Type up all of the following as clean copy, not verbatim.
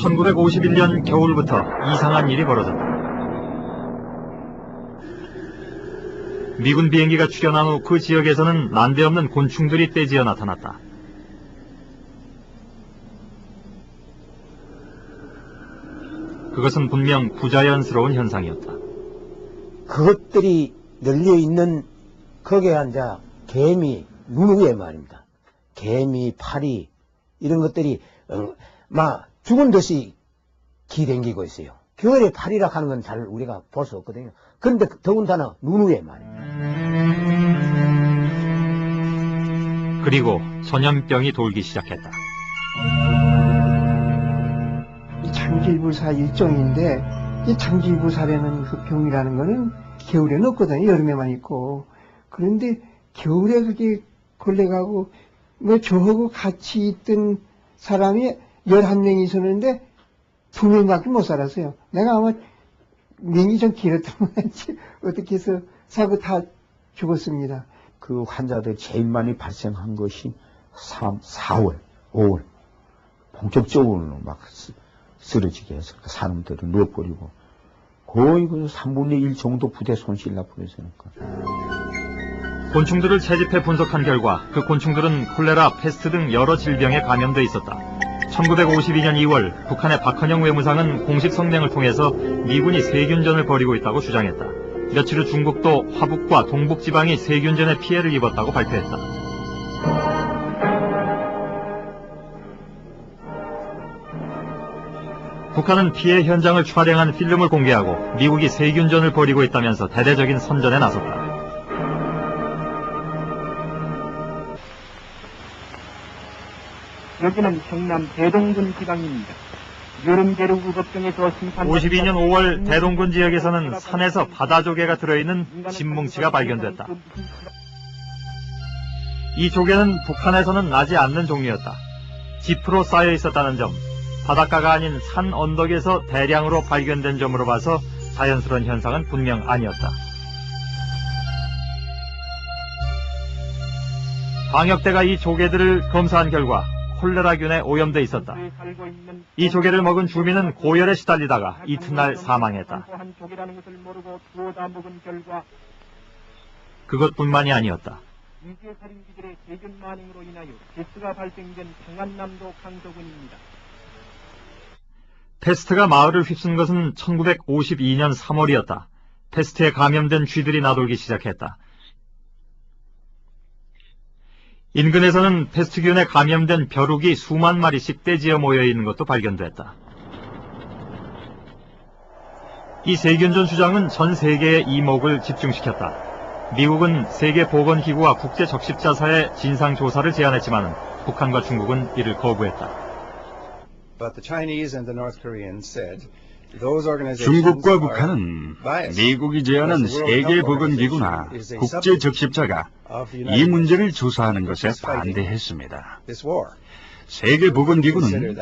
1951년 겨울부터 이상한 일이 벌어졌다. 미군 비행기가 출현한 후 그 지역에서는 난데없는 곤충들이 떼지어 나타났다. 그것은 분명 부자연스러운 현상이었다. 그것들이 널려있는 거기에 앉아 개미, 누누에 말입니다. 개미, 파리 이런 것들이 막 죽은 듯이 기댕기고 있어요. 겨울에 파리라 하는 건 잘 우리가 볼 수 없거든요. 그런데 더군다나 누누에 말입니다. 그리고 전염병이 돌기 시작했다. 장질부사 일종인데 이 장질부사라는 그 병이라는 거는 겨울에는 없거든요. 여름에만 있고. 그런데 겨울에 그게 걸려가고 뭐 저하고 같이 있던 사람이 11명이 있었는데 2명밖에 못 살았어요. 내가 아마 명이 좀 길었던 건지 어떻게 해서 사고 다 죽었습니다. 그 환자들 제일 많이 발생한 것이 3, 4월, 5월 본격적으로 막 쓰러지게 해서 사람들을 누워버리고 거의 그 3분의 1 정도 부대 손실 나버렸으니까. 곤충들을 채집해 분석한 결과 그 곤충들은 콜레라, 패스트 등 여러 질병에 감염돼 있었다. 1952년 2월 북한의 박헌영 외무상은 공식 성명을 통해서 미군이 세균전을 벌이고 있다고 주장했다. 며칠 후 중국도 화북과 동북 지방이 세균전에 피해를 입었다고 발표했다. 북한은 피해 현장을 촬영한 필름을 공개하고 미국이 세균전을 벌이고 있다면서 대대적인 선전에 나섰다. 여기는 경남 대동군 지방입니다. 유름대륙 걱정에서 심판 52년 5월 대동군 지역에서는 산에서 바다조개가 들어있는 진뭉치가 발견됐다. 이 조개는 북한에서는 나지 않는 종류였다. 지프로 쌓여 있었다는 점, 바닷가가 아닌 산 언덕에서 대량으로 발견된 점으로 봐서 자연스러운 현상은 분명 아니었다. 방역대가 이 조개들을 검사한 결과 콜레라균에 오염돼 있었다. 이 조개를 먹은 주민은 고열에 시달리다가 이튿날 사망했다. 그것뿐만이 아니었다. 유괴살인기들의 세균 만행으로 인하여 패스트가 발생된 평안남도 강서군입니다. 패스트가 마을을 휩쓴 것은 1952년 3월이었다. 패스트에 감염된 쥐들이 나돌기 시작했다. 인근에서는 패스트균에 감염된 벼룩이 수만 마리씩 떼지어 모여있는 것도 발견됐다. 이 세균전 주장은 전 세계의 이목을 집중시켰다. 미국은 세계보건기구와 국제적십자사에 진상조사를 제안했지만 북한과 중국은 이를 거부했다. 중국과 북한은 미국이 제안한 세계보건기구나 국제적십자가 이 문제를 조사하는 것에 반대했습니다. 세계보건기구는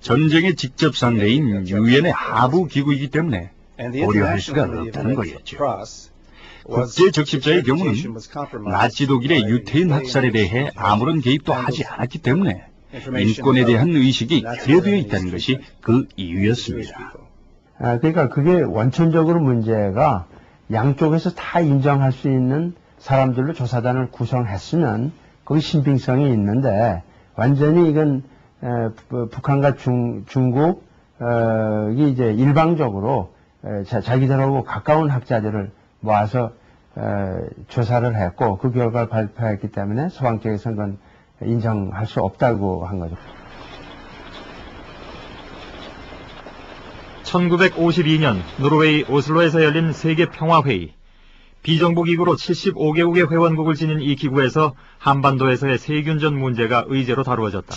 전쟁의 직접 상대인 유엔의 하부기구이기 때문에 고려할 수가 없다는 거였죠. 국제적십자의 경우는 나치 독일의 유태인 학살에 대해 아무런 개입도 하지 않았기 때문에 인권에 대한 의식이 결여되어 있다는 것이 그 이유였습니다. 그러니까 그게 원천적으로 문제가 양쪽에서 다 인정할 수 있는 사람들로 조사단을 구성했으면 거기 신빙성이 있는데 완전히 이건 북한과 중국이 이제 일방적으로 자기들하고 가까운 학자들을 모아서 조사를 했고 그 결과를 발표했기 때문에 서방 쪽에서는 그건 인정할 수 없다고 한 거죠. 1952년 노르웨이 오슬로에서 열린 세계평화회의. 비정부기구로 75개국의 회원국을 지닌 이 기구에서 한반도에서의 세균전 문제가 의제로 다루어졌다.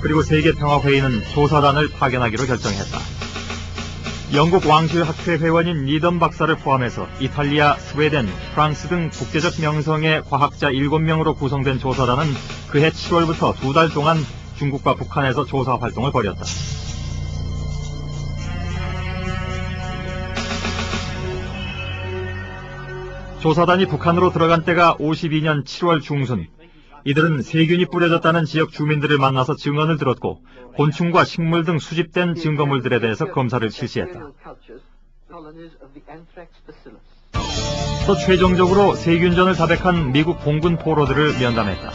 그리고 세계평화회의는 조사단을 파견하기로 결정했다. 영국 왕실학회 회원인 리던 박사를 포함해서 이탈리아, 스웨덴, 프랑스 등 국제적 명성의 과학자 7명으로 구성된 조사단은 그해 7월부터 2달 동안 중국과 북한에서 조사 활동을 벌였다. 조사단이 북한으로 들어간 때가 52년 7월 중순. 이들은 세균이 뿌려졌다는 지역 주민들을 만나서 증언을 들었고 곤충과 식물 등 수집된 증거물들에 대해서 검사를 실시했다. 또 최종적으로 세균전을 자백한 미국 공군 포로들을 면담했다.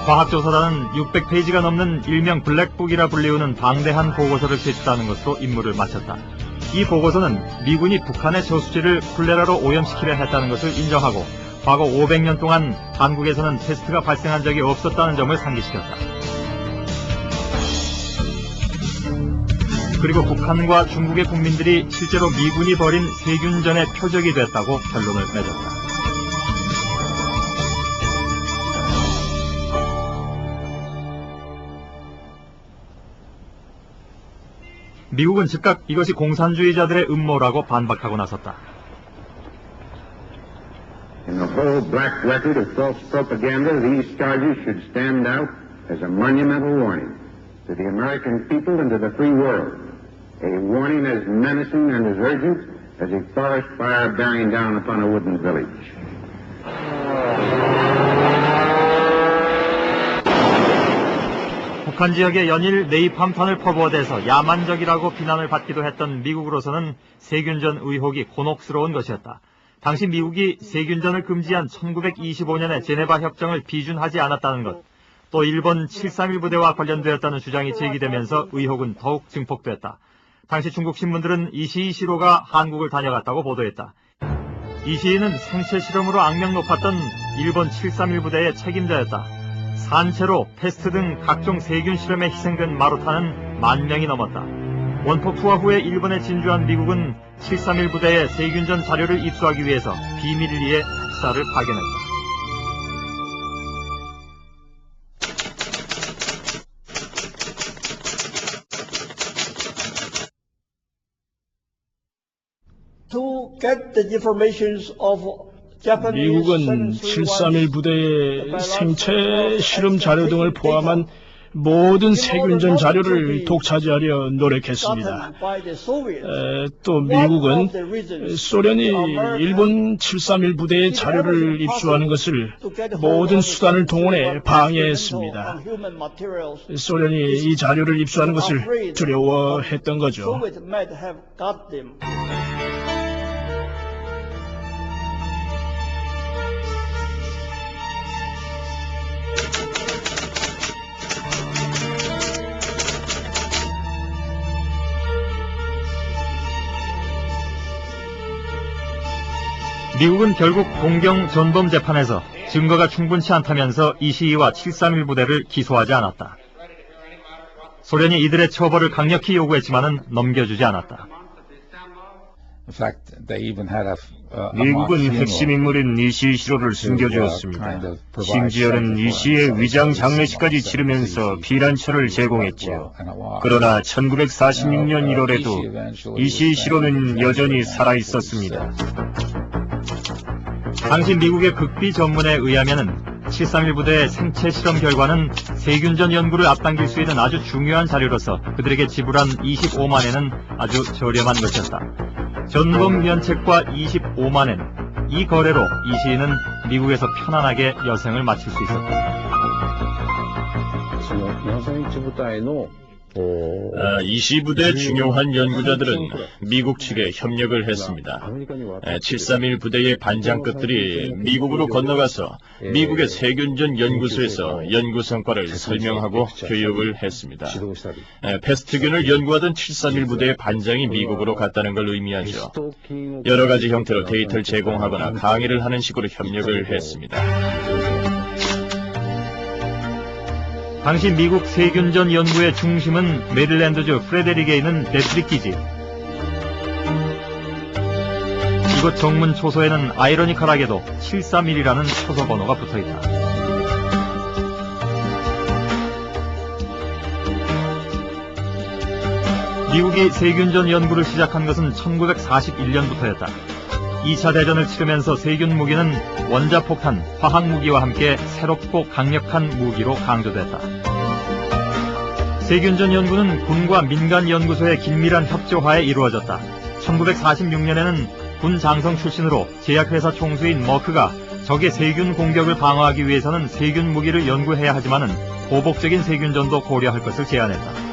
과학조사단은 600페이지가 넘는 일명 블랙북이라 불리우는 방대한 보고서를 제출하는 것으로 임무를 마쳤다. 이 보고서는 미군이 북한의 저수지를 콜레라로 오염시키려 했다는 것을 인정하고 과거 500년 동안 한국에서는 패스트가 발생한 적이 없었다는 점을 상기시켰다. 그리고 북한과 중국의 국민들이 실제로 미군이 벌인 세균전의 표적이 됐다고 결론을 맺었다. 미국은 즉각 이것이 공산주의자들의 음모라고 반박하고 나섰다. In the whole black record of false propaganda, these charges should stand out as a monumental warning to the American people and to the free world. A warning as menacing and as urgent as a forest fire bearing down upon a wooden village. 북한 지역에 연일 네이팜탄을 퍼부어대서 야만적이라고 비난을 받기도 했던 미국으로서는 세균전 의혹이 곤혹스러운 것이었다. 당시 미국이 세균전을 금지한 1925년의 제네바 협정을 비준하지 않았다는 것, 또 일본 731 부대와 관련되었다는 주장이 제기되면서 의혹은 더욱 증폭됐다. 당시 중국 신문들은 이시이시로가 한국을 다녀갔다고 보도했다. 이시이는 생체 실험으로 악명 높았던 일본 731 부대의 책임자였다. 산채로 패스트 등 각종 세균 실험에 희생된 마루타는 10,000명이 넘었다. 원포 투하 후에 일본에 진주한 미국은 731 부대의 세균전 자료를 입수하기 위해서 비밀리에 역사를 파견했다. 미국은 731 부대의 생체 실험 자료 등을 포함한 모든 세균전 자료를 독차지하려 노력했습니다. 또 미국은 소련이 일본 731 부대의 자료를 입수하는 것을 모든 수단을 동원해 방해했습니다. 소련이 이 자료를 입수하는 것을 두려워했던 거죠. 미국은 결국 동경 전범 재판에서 증거가 충분치 않다면서 이시이와 731 부대를 기소하지 않았다. 소련이 이들의 처벌을 강력히 요구했지만은 넘겨주지 않았다. 미국은 핵심 인물인 이시이시로를 숨겨주었습니다. 심지어는 이시의 위장 장례식까지 치르면서 피란처를 제공했지요. 그러나 1946년 1월에도 이시이시로는 여전히 살아있었습니다. 당시 미국의 극비 전문에 의하면은 731 부대의 생체 실험 결과는 세균전 연구를 앞당길 수 있는 아주 중요한 자료로서 그들에게 지불한 25만엔은 아주 저렴한 것이었다. 전범 면책과 25만엔, 이 거래로 이시이는 미국에서 편안하게 여생을 마칠 수 있었다. 이시 부대 중요한 연구자들은 미국 측에 협력을 했습니다. 731 부대의 반장급들이 미국으로 건너가서 미국의 세균전 연구소에서 연구 성과를 설명하고 교육을 했습니다. 패스트균을 연구하던 731 부대의 반장이 미국으로 갔다는 걸 의미하죠. 여러 가지 형태로 데이터를 제공하거나 강의를 하는 식으로 협력을 했습니다. 당시 미국 세균전 연구의 중심은 메릴랜드주 프레데릭에 있는 데트리키지. 이곳 정문 초소에는 아이러니컬하게도 731이라는 초소 번호가 붙어있다. 미국이 세균전 연구를 시작한 것은 1941년부터였다. 2차 대전을 치르면서 세균 무기는 원자폭탄, 화학무기와 함께 새롭고 강력한 무기로 강조됐다. 세균전 연구는 군과 민간 연구소의 긴밀한 협조하에 이루어졌다. 1946년에는 군 장성 출신으로 제약회사 총수인 머크가 적의 세균 공격을 방어하기 위해서는 세균 무기를 연구해야 하지만은 보복적인 세균전도 고려할 것을 제안했다.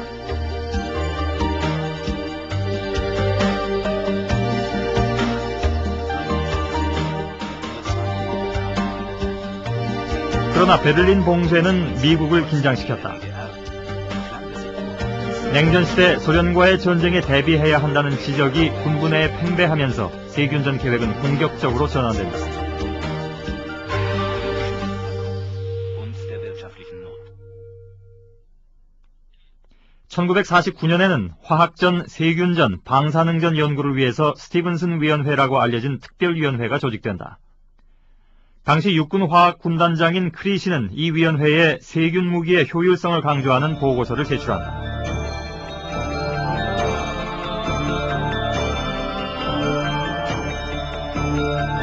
그러나 베를린 봉쇄는 미국을 긴장시켰다. 냉전시대 소련과의 전쟁에 대비해야 한다는 지적이 군부 내에 팽배하면서 세균전 계획은 본격적으로 전환된다. (1949년에는) 화학전, 세균전, 방사능전 연구를 위해서 스티븐슨 위원회라고 알려진 특별위원회가 조직된다. 당시 육군화학군단장인 크리시는 이 위원회에 세균 무기의 효율성을 강조하는 보고서를 제출한다.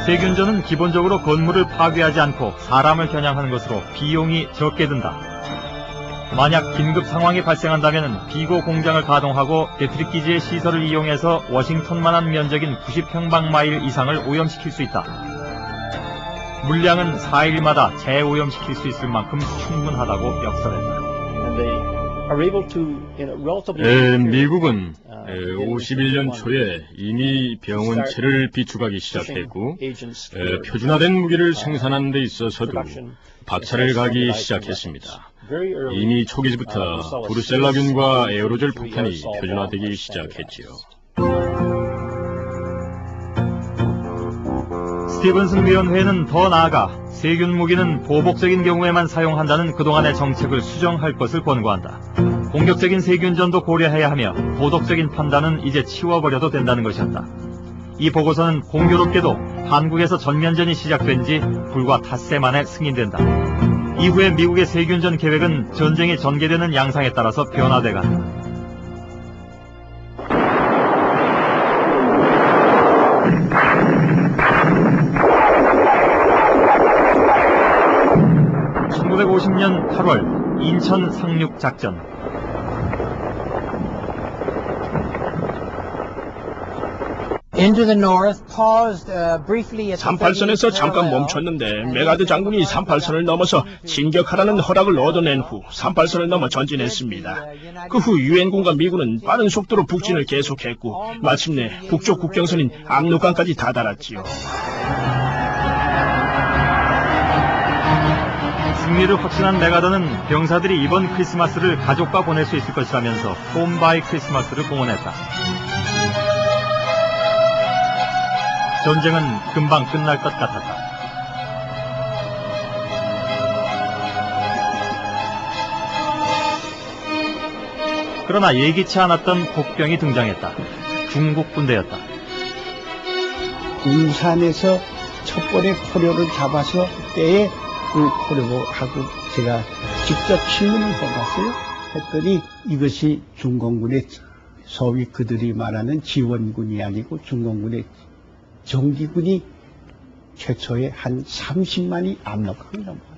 세균전은 기본적으로 건물을 파괴하지 않고 사람을 겨냥하는 것으로 비용이 적게 든다. 만약 긴급 상황이 발생한다면 비고 공장을 가동하고 배트릭 기지의 시설을 이용해서 워싱턴만한 면적인 90평방마일 이상을 오염시킬 수 있다. 물량은 4일마다 재오염시킬 수 있을 만큼 충분하다고 역설했다. 미국은 51년 초에 이미 병원체를 비축하기 시작했고 표준화된 무기를 생산하는 데 있어서도 박차를 가기 시작했습니다. 이미 초기부터 브루셀라균과 에어로졸 폭탄이 표준화되기 시작했지요. 스티븐슨 위원회는 더 나아가 세균 무기는 보복적인 경우에만 사용한다는 그동안의 정책을 수정할 것을 권고한다. 공격적인 세균전도 고려해야 하며 도덕적인 판단은 이제 치워버려도 된다는 것이었다. 이 보고서는 공교롭게도 한국에서 전면전이 시작된 지 불과 닷새 만에 승인된다. 이후에 미국의 세균전 계획은 전쟁이 전개되는 양상에 따라서 변화돼 간다. (1950년 8월) 인천 상륙 작전. (38선에서) 잠깐 멈췄는데 메가드 장군이 (38선을) 넘어서 진격하라는 허락을 얻어낸 후 (38선을) 넘어 전진했습니다. 그 후 유엔군과 미군은 빠른 속도로 북진을 계속했고 마침내 북쪽 국경선인 압록강까지 다다랐지요. 승리를 확신한 메가더는 병사들이 이번 크리스마스를 가족과 보낼 수 있을 것이라면서 홈 바이 크리스마스를 공언했다. 전쟁은 금방 끝날 것 같았다. 그러나 예기치 않았던 복병이 등장했다. 중국 군대였다. 울산에서 첫 번에 포로를 잡아서 때에 그 포로하고 제가 직접 질문을 해봤어요. 했더니 이것이 중공군의 소위 그들이 말하는 지원군이 아니고 중공군의 정기군이 최초에 한 30만이 압록강을 넘어갔다.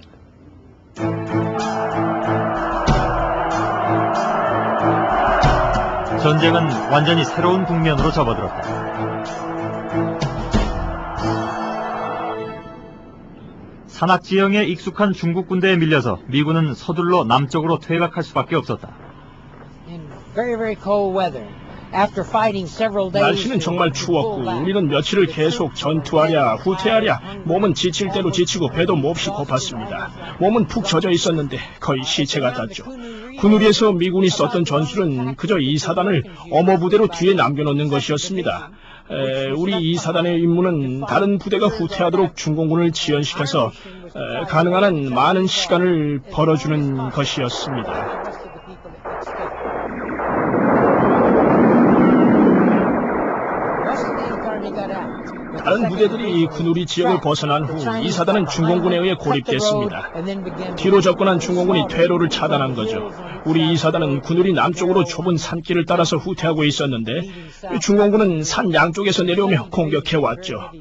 전쟁은 완전히 새로운 국면으로 접어들었다. 산악지형에 익숙한 중국 군대에 밀려서 미군은 서둘러 남쪽으로 퇴각할 수밖에 없었다. 날씨는 정말 추웠고 우리는 며칠을 계속 전투하랴 후퇴하랴 몸은 지칠 대로 지치고 배도 몹시 고팠습니다. 몸은 푹 젖어 있었는데 거의 시체 같았죠. 군우리에서 미군이 썼던 전술은 그저 2사단을 엄호부대로 뒤에 남겨놓는 것이었습니다. 우리 2사단의 임무는 다른 부대가 후퇴하도록 중공군을 지연시켜서 가능한 한 많은 시간을 벌어주는 것이었습니다. 다른 부대들이 군우리 지역을 벗어난 후 2사단은 중공군에 의해 고립됐습니다. 뒤로 접근한 중공군이 퇴로를 차단한 거죠. 우리 2사단은 군우리 남쪽으로 좁은 산길을 따라서 후퇴하고 있었는데 중공군은 산 양쪽에서 내려오며 공격해왔죠.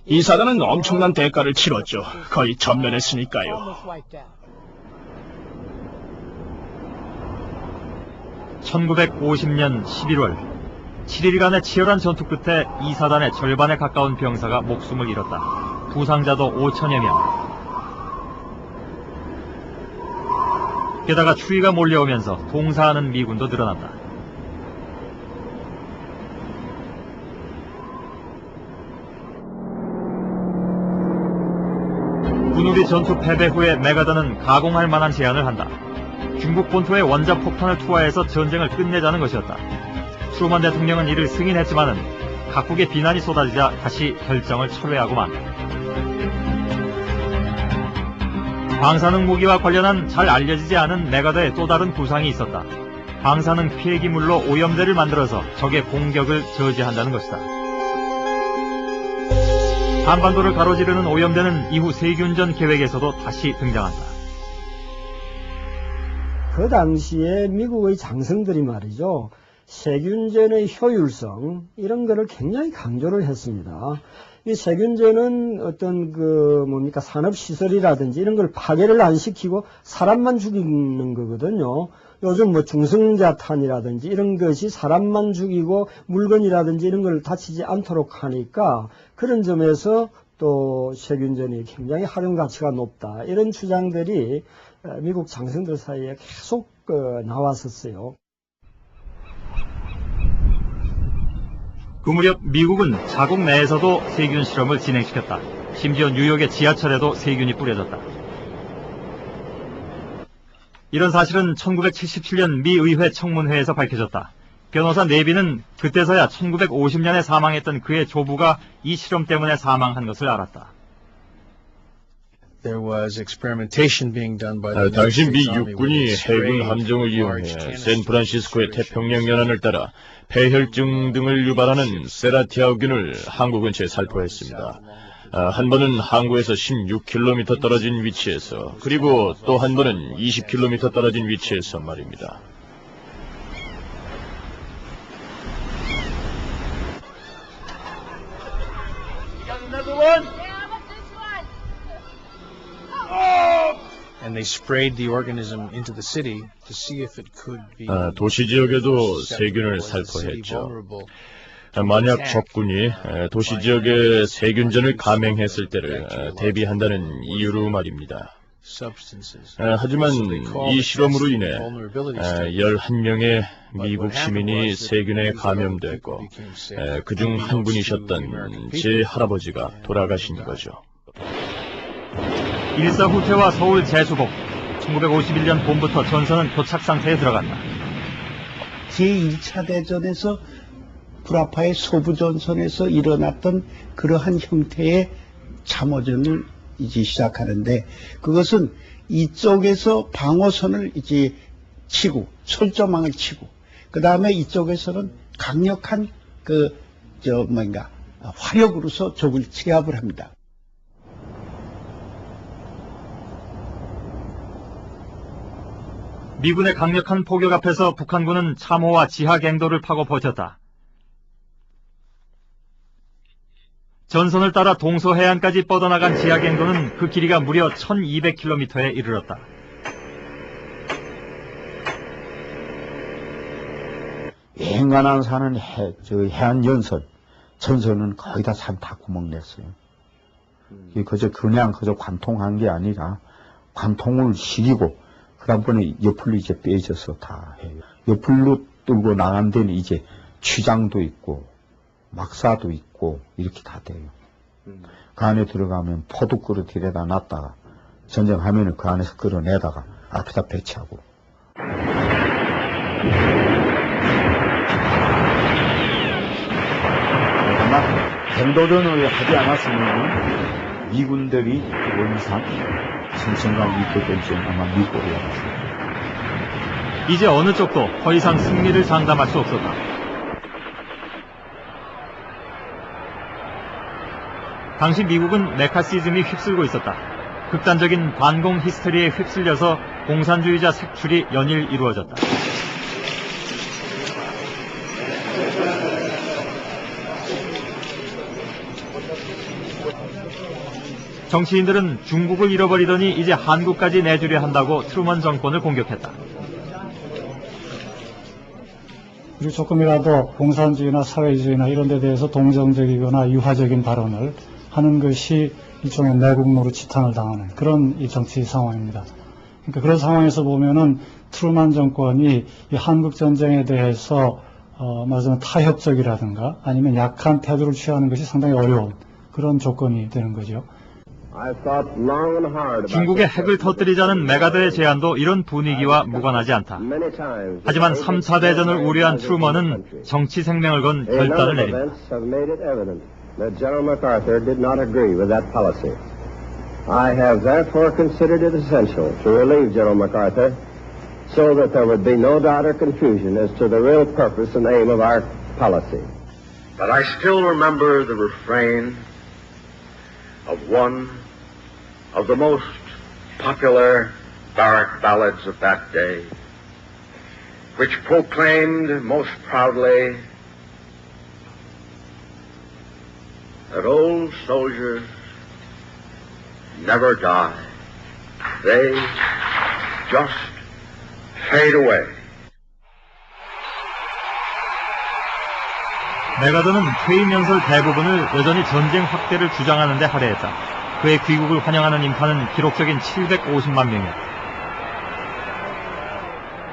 2사단은 엄청난 대가를 치렀죠. 거의 전멸했으니까요. 1950년 11월 7일간의 치열한 전투 끝에 2사단의 절반에 가까운 병사가 목숨을 잃었다. 부상자도 5천여 명. 게다가 추위가 몰려오면서 봉사하는 미군도 늘어난다. 군우리 전투 패배 후에 메가더는 가공할 만한 제안을 한다. 중국 본토에 원자폭탄을 투하해서 전쟁을 끝내자는 것이었다. 트루먼 대통령은 이를 승인했지만은 각국의 비난이 쏟아지자 다시 결정을 철회하고 만다. 방사능 무기와 관련한 잘 알려지지 않은 메가더의 또 다른 구상이 있었다. 방사능 피해기물로 오염대를 만들어서 적의 공격을 저지한다는 것이다. 한반도를 가로지르는 오염대는 이후 세균전 계획에서도 다시 등장한다. 그 당시에 미국의 장성들이 말이죠. 세균전의 효율성 이런 거를 굉장히 강조를 했습니다. 이 세균전은 어떤 산업시설이라든지 이런 걸 파괴를 안 시키고 사람만 죽이는 거거든요. 요즘 중성자탄이라든지 이런 것이 사람만 죽이고 물건이라든지 이런 걸 다치지 않도록 하니까 그런 점에서 또 세균전이 굉장히 활용 가치가 높다. 이런 주장들이 미국 장성들 사이에 계속 나왔었어요. 그 무렵 미국은 자국 내에서도 세균 실험을 진행시켰다. 심지어 뉴욕의 지하철에도 세균이 뿌려졌다. 이런 사실은 1977년 미 의회 청문회에서 밝혀졌다. 변호사 네비는 그때서야 1950년에 사망했던 그의 조부가 이 실험 때문에 사망한 것을 알았다. 당시 미 육군이 해군 함정을 이용해 샌프란시스코의 태평양 연안을 따라 폐혈증 등을 유발하는 세라티아균을 항구 근처에 살포했습니다. 한 번은 항구에서 16km 떨어진 위치에서, 그리고 또 한 번은 20km 떨어진 위치에서 말입니다. 도시 지역에도 세균을 살포했죠. 만약 적군이 도시 지역에 세균전을 감행했을 때를 대비한다는 이유로 말입니다. 하지만 이 실험으로 인해 11명의 미국 시민이 세균에 감염됐고 그중 한 분이셨던 제 할아버지가 돌아가신 거죠. 일사후퇴와 서울 재수복. 1951년 봄부터 전선은 교착 상태에 들어간다. 제1차 대전에서 불아파의 소부전선에서 일어났던 그러한 형태의 참호전을 이제 시작하는데, 그것은 이쪽에서 방어선을 이제 치고 철조망을 치고, 그 다음에 이쪽에서는 강력한 화력으로서 적을 제압을 합니다. 미군의 강력한 포격 앞에서 북한군은 참호와 지하갱도를 파고 버텼다. 전선을 따라 동서해안까지 뻗어나간 지하갱도는 그 길이가 무려 1200km에 이르렀다. 앵간한 산은 해안 전선은 거의 다 산 다 구멍 냈어요. 그냥 관통한 게 아니라 관통을 시리고 그다음번에 옆으로 이제 빼져서 다 해요. 옆으로 뚫고 나간 데는 이제 취장도 있고 막사도 있고 이렇게 다 돼요. 그 안에 들어가면 포도 그릇 이래다 놨다가 전쟁하면은 그 안에서 끌어내다가 앞에다 배치하고. 아마 갱도전을 하지 않았으면 미군들이 원산 승천강 입고전쟁 아마 미국으로 올라갔어요. 이제 어느 쪽도 더 이상 승리를 장담할 수 없었다. 당시 미국은 메카시즘이 휩쓸고 있었다. 극단적인 반공 히스테리에 휩쓸려서 공산주의자 색출이 연일 이루어졌다. 정치인들은 중국을 잃어버리더니 이제 한국까지 내주려 한다고 트루먼 정권을 공격했다. 그리고 조금이라도 공산주의나 사회주의나 이런 데 대해서 동정적이거나 유화적인 발언을 하는 것이 일종의 내국노로 지탄을 당하는 그런 이 정치 상황입니다. 그러니까 그런 상황에서 보면은 트루만 정권이 이 한국 전쟁에 대해서 말하자면 타협적이라든가 아니면 약한 태도를 취하는 것이 상당히 어려운 그런 조건이 되는 거죠. 중국의 핵을 터뜨리자는 메가더의 제안도 이런 분위기와 무관하지 않다. 하지만 3차 대전을 우려한 트루먼은 정치 생명을 건 결단을 내린다. General MacArthur did not agree with that policy. I have therefore considered it essential to relieve General MacArthur so that there would be no doubt or confusion as to the real purpose and aim of our policy. But I still remember the refrain of one of the most popular barrack ballads of that day, which proclaimed most proudly that old soldiers never die. They just fade away. 메가더는 퇴임 연설 대부분을 여전히 전쟁 확대를 주장하는 데 할애했다. 그의 귀국을 환영하는 인파는 기록적인 750만 명이었다.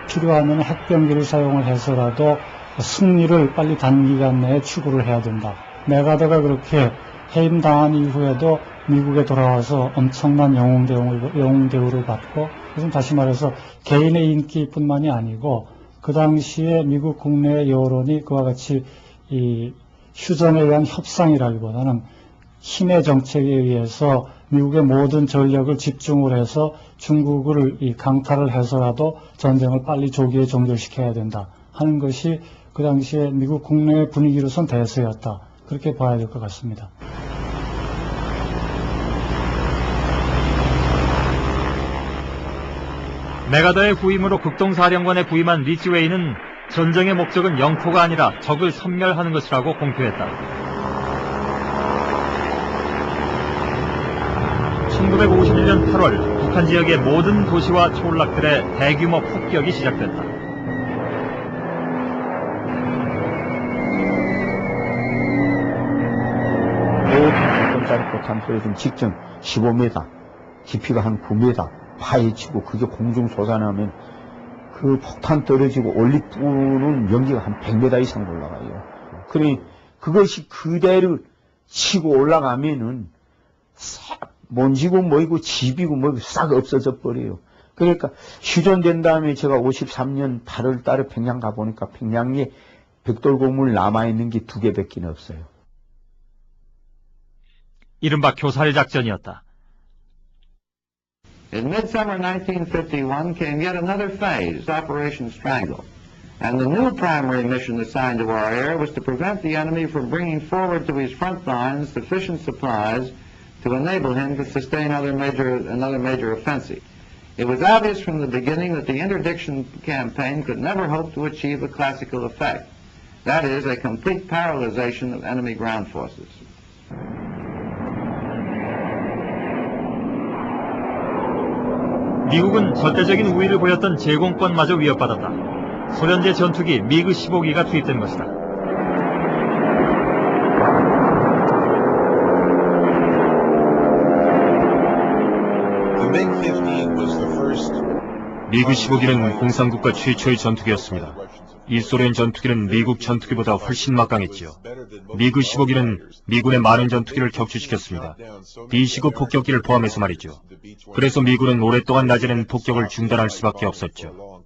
필요하면 핵병기를 사용을 해서라도 승리를 빨리 단기간 내에 추구를 해야 된다. 메가더가 그렇게 해임당한 이후에도 미국에 돌아와서 엄청난 영웅 대우를 받고, 그래서 다시 말해서 개인의 인기뿐만이 아니고 그 당시에 미국 국내의 여론이 그와 같이 이 휴전에 의한 협상이라기보다는 힘의 정책에 의해서 미국의 모든 전력을 집중을 해서 중국을 이 강탈을 해서라도 전쟁을 빨리 조기에 종결시켜야 된다 하는 것이 그 당시에 미국 국내의 분위기로선 대세였다. 그렇게 봐야 될 것 같습니다. 메가더의 후임으로 극동사령관에 부임한 리치웨이는 전쟁의 목적은 영토가 아니라 적을 섬멸하는 것이라고 공표했다. 1951년 8월 북한 지역의 모든 도시와 촌락들의 대규모 폭격이 시작됐다. 포탄 소리는 직전 15m, 깊이가 한 9m 파헤치고 그게 공중 솟아나면 그 폭탄 떨어지고 올리브는 연기가 한 100m 이상 올라가요. 그러니 그것이 그대로 치고 올라가면은 먼지고 뭐이고 집이고 뭐이고 싹 없어져 버려요. 그러니까 휴전된 다음에 제가 53년 8월 달에 평양 가보니까 평양에 벽돌고물 남아있는 게 2개밖에 없어요. 이른바 교살 작전이었다. In midsummer 1951 came yet another phase, Operation Strangle. And the new primary mission assigned to our air was to prevent the enemy from bringing forward to his front lines sufficient supplies to enable him to sustain another major offensive. It was obvious from the beginning that the interdiction campaign could never hope to achieve the classical effect. That is, a complete paralyzation of enemy ground forces. 미국은 절대적인 우위를 보였던 제공권마저 위협받았다. 소련제 전투기 미그 15기가 투입된 것이다. 미그 15기는 공산국가 최초의 전투기였습니다. 이 소련 전투기는 미국 전투기보다 훨씬 막강했지요. 미그 15기는 미군의 많은 전투기를 격추시켰습니다. B-19 폭격기를 포함해서 말이죠. 그래서 미군은 오랫동안 낮에는 폭격을 중단할 수밖에 없었죠.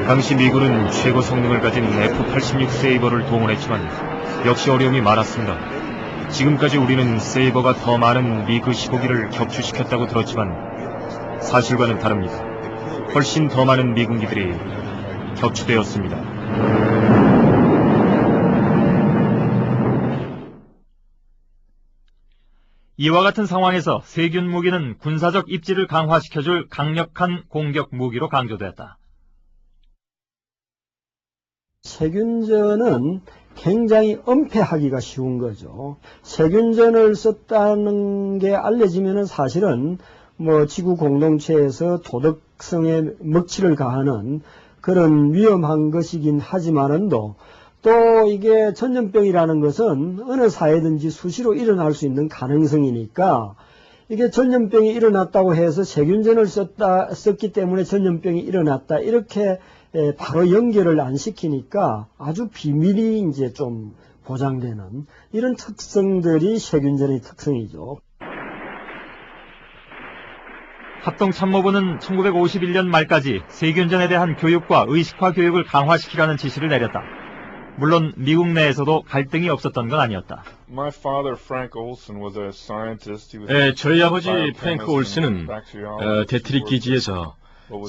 당시 미군은 최고 성능을 가진 F-86 세이버를 동원했지만 역시 어려움이 많았습니다. 지금까지 우리는 세이버가 더 많은 미그 15기를 격추시켰다고 들었지만 사실과는 다릅니다. 훨씬 더 많은 미군기들이 격추되었습니다. 이와 같은 상황에서 세균 무기는 군사적 입지를 강화시켜줄 강력한 공격 무기로 강조되었다. 세균전은 굉장히 은폐하기가 쉬운 거죠. 세균전을 썼다는 게 알려지면은 사실은 뭐 지구 공동체에서 도덕성에 먹칠을 가하는 그런 위험한 것이긴 하지만은도 또 이게 전염병이라는 것은 어느 사회든지 수시로 일어날 수 있는 가능성이니까 이게 전염병이 일어났다고 해서 세균전을 썼기 때문에 전염병이 일어났다 이렇게 바로 연결을 안 시키니까 아주 비밀이 이제 좀 보장되는 이런 특성들이 세균전의 특성이죠. 합동참모부는 1951년 말까지 세균전에 대한 교육과 의식화 교육을 강화시키라는 지시를 내렸다. 물론 미국 내에서도 갈등이 없었던 건 아니었다. 저희 아버지 프랭크 올슨은 데트릭 기지에서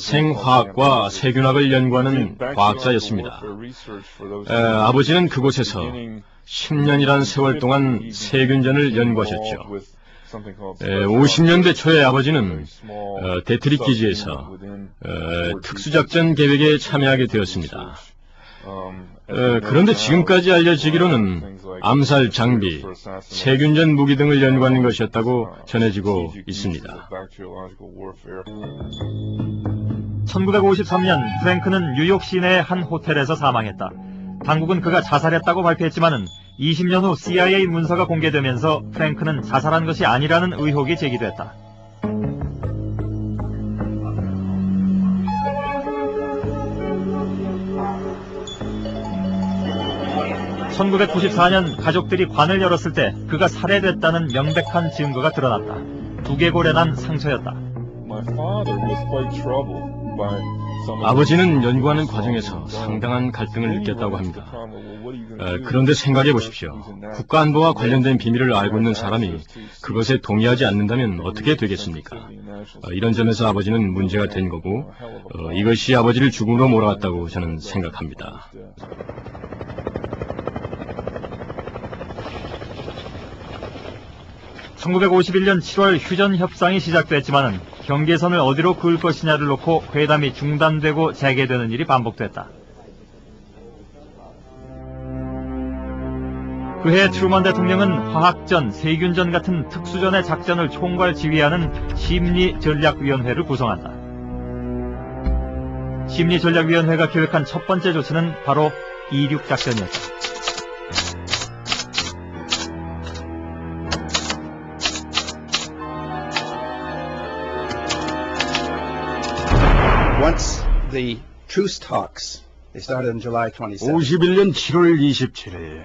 생화학과 세균학을 연구하는 과학자였습니다. 아버지는 그곳에서 10년이란 세월 동안 세균전을 연구하셨죠. 50년대 초에 아버지는 데트릭 기지에서 특수작전 계획에 참여하게 되었습니다. 그런데 지금까지 알려지기로는 암살 장비, 세균전 무기 등을 연구하는 것이었다고 전해지고 있습니다. 1953년 프랭크는 뉴욕 시내의 한 호텔에서 사망했다. 당국은 그가 자살했다고 발표했지만은 20년 후 CIA 문서가 공개되면서 프랭크는 자살한 것이 아니라는 의혹이 제기됐다. 1994년 가족들이 관을 열었을 때 그가 살해됐다는 명백한 증거가 드러났다. 두개골에 난 상처였다. 아버지는 연구하는 과정에서 상당한 갈등을 느꼈다고 합니다. 그런데 생각해 보십시오. 국가안보와 관련된 비밀을 알고 있는 사람이 그것에 동의하지 않는다면 어떻게 되겠습니까? 이런 점에서 아버지는 문제가 된 거고 이것이 아버지를 죽음으로 몰아갔다고 저는 생각합니다. (1951년 7월) 휴전 협상이 시작됐지만은 경계선을 어디로 그을 것이냐를 놓고 회담이 중단되고 재개되는 일이 반복됐다. 그해 트루먼 대통령은 화학전, 세균전 같은 특수전의 작전을 총괄 지휘하는 심리전략위원회를 구성한다. 심리전략위원회가 계획한 첫 번째 조치는 바로 이륙작전이었다. Once the truce talks, they started on July 27th. 51년 7월 27일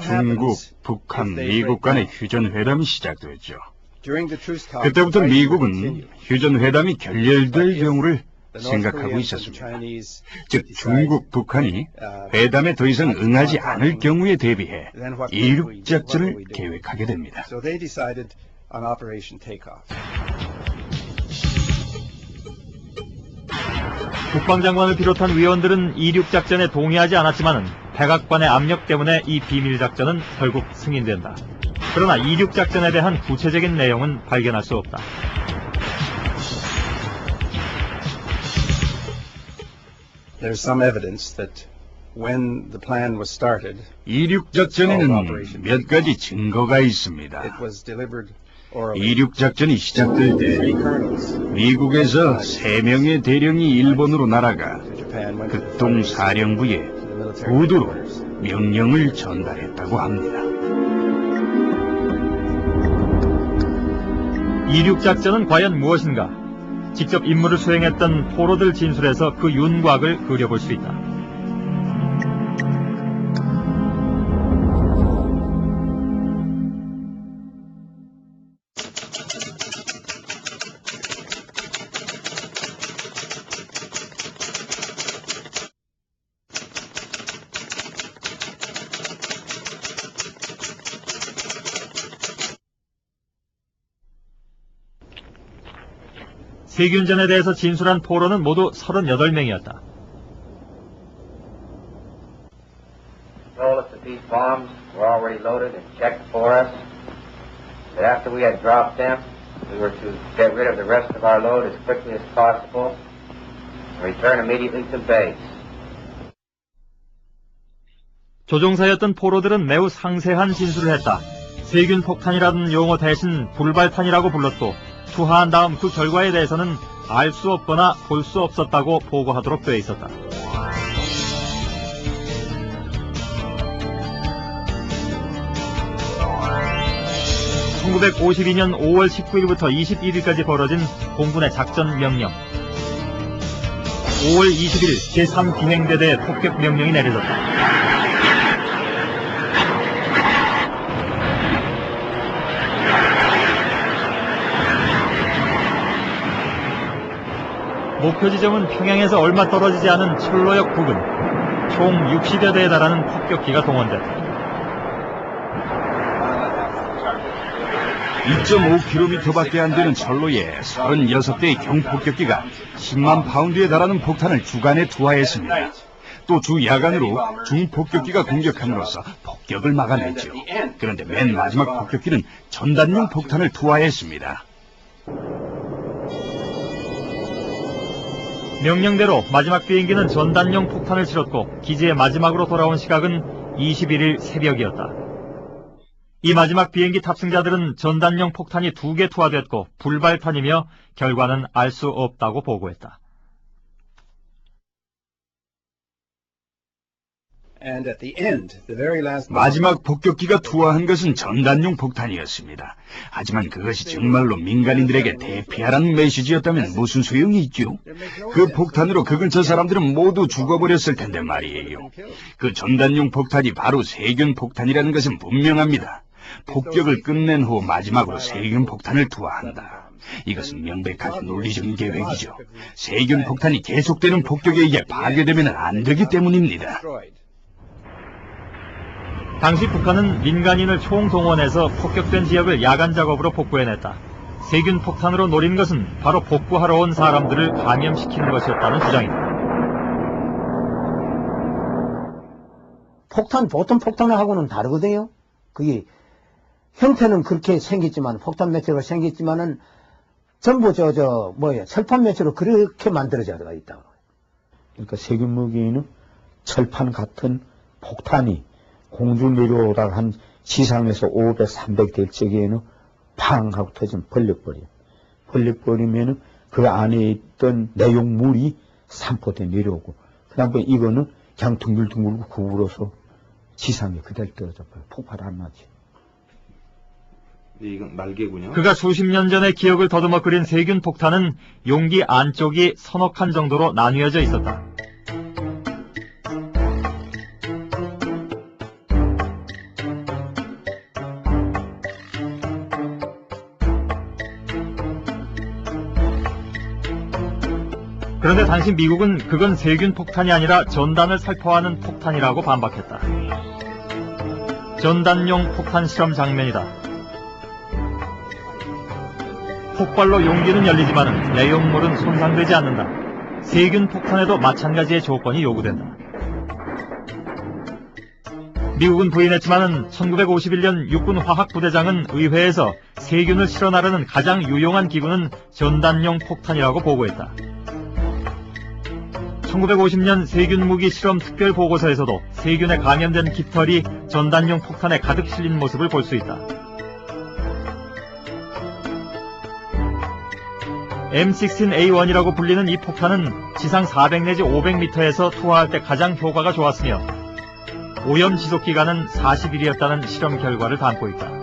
중국, 북한, 미국 간의 휴전회담이 시작됐죠. 그때부터 미국은 휴전회담이 결렬될 경우를 생각하고 있었습니다. 즉 중국, 북한이 회담에 더 이상 응하지 않을 경우에 대비해 이륙작전을 계획하게 됩니다. 국방장관을 비롯한 위원들은 이륙작전에 동의하지 않았지만은 백악관의 압력 때문에 이 비밀작전은 결국 승인된다. 그러나 이륙작전에 대한 구체적인 내용은 발견할 수 없다. There's some evidence that when the plan was started, 이륙작전에는 몇 가지 증거가 있습니다. 이륙작전이 시작될 때 미국에서 3명의 대령이 일본으로 날아가 극동사령부에 구두로 명령을 전달했다고 합니다. 이륙작전은 과연 무엇인가? 직접 임무를 수행했던 포로들 진술에서 그 윤곽을 그려볼 수 있다. 세균전에 대해서 진술한 포로는 모두 38명이었다. Told us that these bombs were already loaded and checked for us. That after we had dropped them, we were to get rid of the rest of our load as quickly as possible and return immediately to base. 조종사였던 포로들은 매우 상세한 진술을 했다. 세균 폭탄이라는 용어 대신 불발탄이라고 불렀고 투하한 다음 그 결과에 대해서는 알 수 없거나 볼 수 없었다고 보고하도록 되어 있었다. 1952년 5월 19일부터 21일까지 벌어진 공군의 작전 명령. 5월 20일 제3비행대대 폭격 명령이 내려졌다. 목표 지점은 평양에서 얼마 떨어지지 않은 철로역 부근. 총 60여 대에 달하는 폭격기가 동원됐다. 2.5km밖에 안 되는 철로에 36대의 경폭격기가 10만 파운드에 달하는 폭탄을 주간에 투하했습니다. 또 주 야간으로 중폭격기가 공격함으로써 폭격을 막아냈죠. 그런데 맨 마지막 폭격기는 전단용 폭탄을 투하했습니다. 명령대로 마지막 비행기는 전단용 폭탄을 실었고 기지에 마지막으로 돌아온 시각은 21일 새벽이었다. 이 마지막 비행기 탑승자들은 전단용 폭탄이 2개 투하됐고 불발탄이며 결과는 알 수 없다고 보고했다. 마지막 폭격기가 투하한 것은 전단용 폭탄이었습니다. 하지만 그것이 정말로 민간인들에게 대피하라는 메시지였다면 무슨 소용이 있죠? 그 폭탄으로 그 근처 사람들은 모두 죽어버렸을 텐데 말이에요. 그 전단용 폭탄이 바로 세균 폭탄이라는 것은 분명합니다. 폭격을 끝낸 후 마지막으로 세균 폭탄을 투하한다. 이것은 명백한 논리적인 계획이죠. 세균 폭탄이 계속되는 폭격에 의해 파괴되면 안 되기 때문입니다. 당시 북한은 민간인을 총동원해서 폭격된 지역을 야간 작업으로 복구해냈다. 세균 폭탄으로 노린 것은 바로 복구하러 온 사람들을 감염시키는 것이었다는 주장이다. 폭탄, 보통 폭탄하고는 다르거든요. 그게 형태는 그렇게 생겼지만, 폭탄 매체로 생겼지만은 전부 철판 매체로 그렇게 만들어져 있다고. 그러니까 세균 무기에는 철판 같은 폭탄이 공중 내려오다가 한 지상에서 500, 300 될 적에는 팡 하고 터지면 벌려버려요. 벌려버리면은 그 안에 있던 내용물이 산포돼 내려오고, 그 다음에 이거는 그냥 둥글둥글 구부러서 지상에 그대로 떨어져 버려요. 폭발 안 나지. 이건 날개군요. 그가 수십 년 전의 기억을 더듬어 그린 세균 폭탄은 용기 안쪽이 서너 칸 정도로 나뉘어져 있었다. 그런데 당시 미국은 그건 세균 폭탄이 아니라 전단을 살포하는 폭탄이라고 반박했다. 전단용 폭탄 실험 장면이다. 폭발로 용기는 열리지만 내용물은 손상되지 않는다. 세균 폭탄에도 마찬가지의 조건이 요구된다. 미국은 부인했지만 1951년 육군 화학부대장은 의회에서 세균을 실어 나르는 가장 유용한 기구는 전단용 폭탄이라고 보고했다. 1950년 세균무기 실험 특별보고서에서도 세균에 감염된 깃털이 전단용 폭탄에 가득 실린 모습을 볼 수 있다. M16A1이라고 불리는 이 폭탄은 지상 400 내지 500m에서 투하할 때 가장 효과가 좋았으며 오염 지속기간은 40일이었다는 실험 결과를 담고 있다.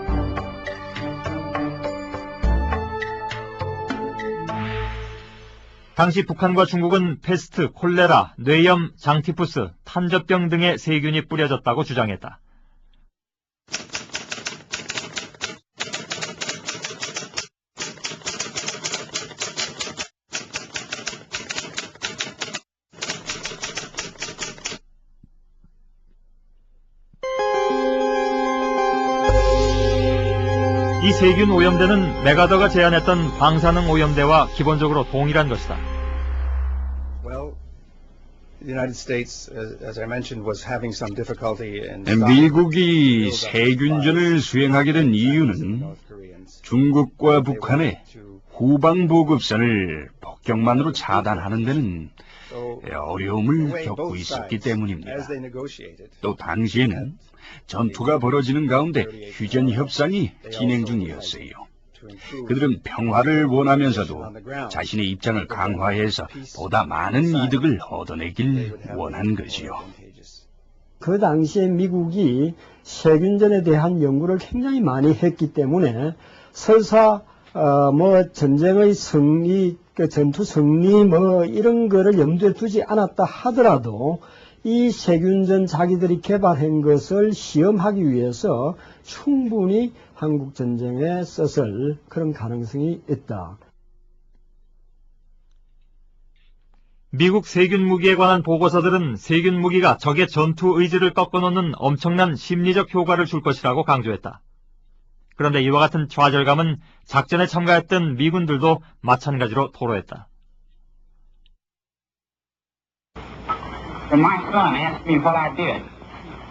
당시 북한과 중국은 패스트, 콜레라, 뇌염, 장티푸스, 탄저병 등의 세균이 뿌려졌다고 주장했다. 이 세균 오염대는 메가더가 제안했던 방사능 오염대와 기본적으로 동일한 것이다. 미국이 세균전을 수행하게 된 이유는 중국과 북한의 후방보급선을 폭격만으로 차단하는 데는 어려움을 겪고 있었기 때문입니다. 또 당시에는 전투가 벌어지는 가운데 휴전 협상이 진행 중이었어요. 그들은 평화를 원하면서도 자신의 입장을 강화해서 보다 많은 이득을 얻어내길 원한 것이요. 그 당시에 미국이 세균전에 대한 연구를 굉장히 많이 했기 때문에 설사 전쟁의 승리, 그 전투 승리 이런 거를 염두에 두지 않았다 하더라도 이 세균전 자기들이 개발한 것을 시험하기 위해서 충분히 한국 전쟁에 썼을 그런 가능성이 있다. 미국 세균 무기에 관한 보고서들은 세균 무기가 적의 전투 의지를 꺾어놓는 엄청난 심리적 효과를 줄 것이라고 강조했다. 그런데 이와 같은 좌절감은 작전에 참가했던 미군들도 마찬가지로 토로했다. When my son asked me what I did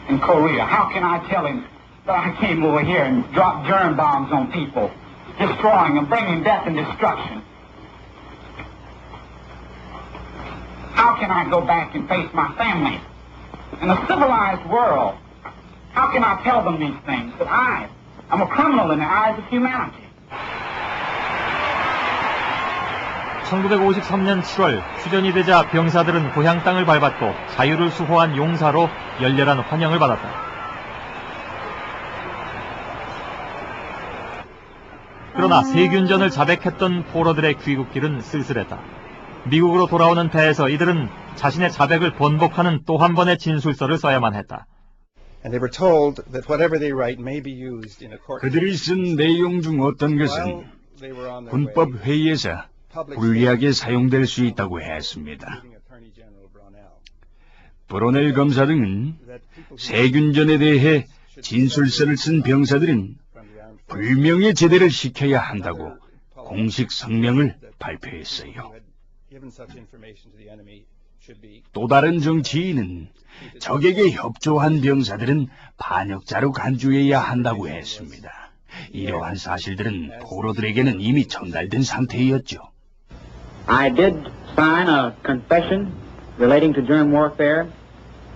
in Korea, how can I tell him that I came over here and dropped germ bombs on people, destroying them, bringing death and destruction? How can I go back and face my family? In a civilized world, how can I tell them these things? That I'm a criminal in the eyes of humanity. 1953년 7월 휴전이 되자 병사들은 고향 땅을 밟았고 자유를 수호한 용사로 열렬한 환영을 받았다. 그러나 세균전을 자백했던 포로들의 귀국길은 쓸쓸했다. 미국으로 돌아오는 배에서 이들은 자신의 자백을 번복하는 또 한 번의 진술서를 써야만 했다. 그들이 쓴 내용 중 어떤 것은 군법 회의에서 불리하게 사용될 수 있다고 했습니다. 브로넬 검사 등은 세균전에 대해 진술서를 쓴 병사들은 불명예 제대를 시켜야 한다고 공식 성명을 발표했어요. 또 다른 정치인은 적에게 협조한 병사들은 반역자로 간주해야 한다고 했습니다. 이러한 사실들은 포로들에게는 이미 전달된 상태였죠. I did sign a confession relating to germ warfare,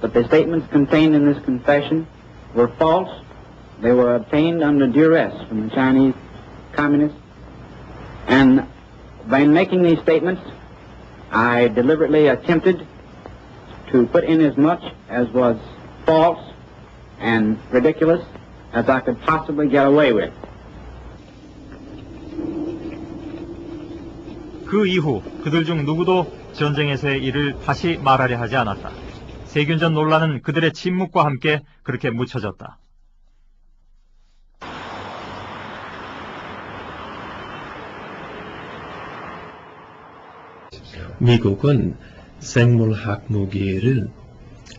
but the statements contained in this confession were false. They were obtained under duress from the Chinese communists. And by making these statements, I deliberately attempted to put in as much as was false and ridiculous as I could possibly get away with. 그 이후 그들 중 누구도 전쟁에서의 일을 다시 말하려 하지 않았다. 세균전 논란은 그들의 침묵과 함께 그렇게 묻혀졌다. 미국은 생물학 무기를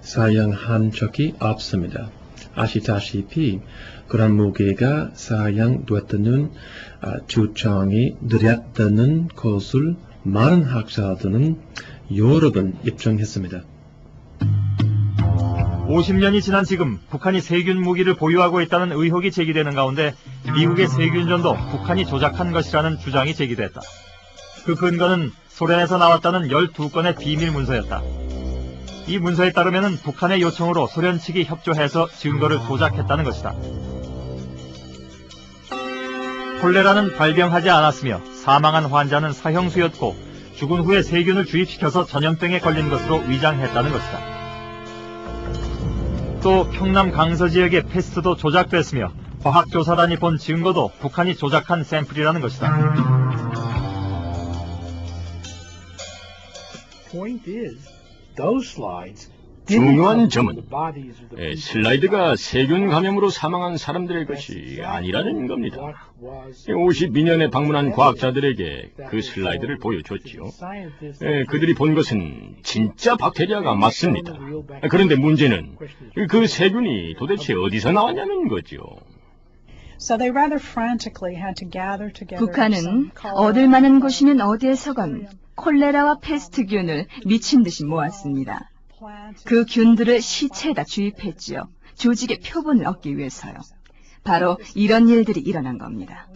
사용한 적이 없습니다. 아시다시피 그런 무기가 사용됐다는 주장이 느렸다는 것을 많은 학자들은 여러 번 입증했습니다. 50년이 지난 지금 북한이 세균 무기를 보유하고 있다는 의혹이 제기되는 가운데 미국의 세균전도 북한이 조작한 것이라는 주장이 제기됐다. 그 근거는 소련에서 나왔다는 12건의 비밀 문서였다. 이 문서에 따르면 북한의 요청으로 소련 측이 협조해서 증거를 조작했다는 것이다. 콜레라는 발병하지 않았으며 사망한 환자는 사형수였고 죽은 후에 세균을 주입시켜서 전염병에 걸린 것으로 위장했다는 것이다. 또 평남 강서 지역의 패스트도 조작됐으며 과학조사단이 본 증거도 북한이 조작한 샘플이라는 것이다. 중요한 점은 슬라이드가 세균 감염으로 사망한 사람들의 것이 아니라는 겁니다. 52년에 방문한 과학자들에게 그 슬라이드를 보여줬지요. 그들이 본 것은 진짜 박테리아가 맞습니다. 그런데 문제는 그 세균이 도대체 어디서 나왔냐는 거죠. 북한은 얻을 만한 곳이면 어디에서건 콜레라와 패스트균을 미친 듯이 모았습니다. 그 균들을 시체에다 주입했지요. 조직의 표본을 얻기 위해서요. 바로 이런 일들이 일어난 겁니다.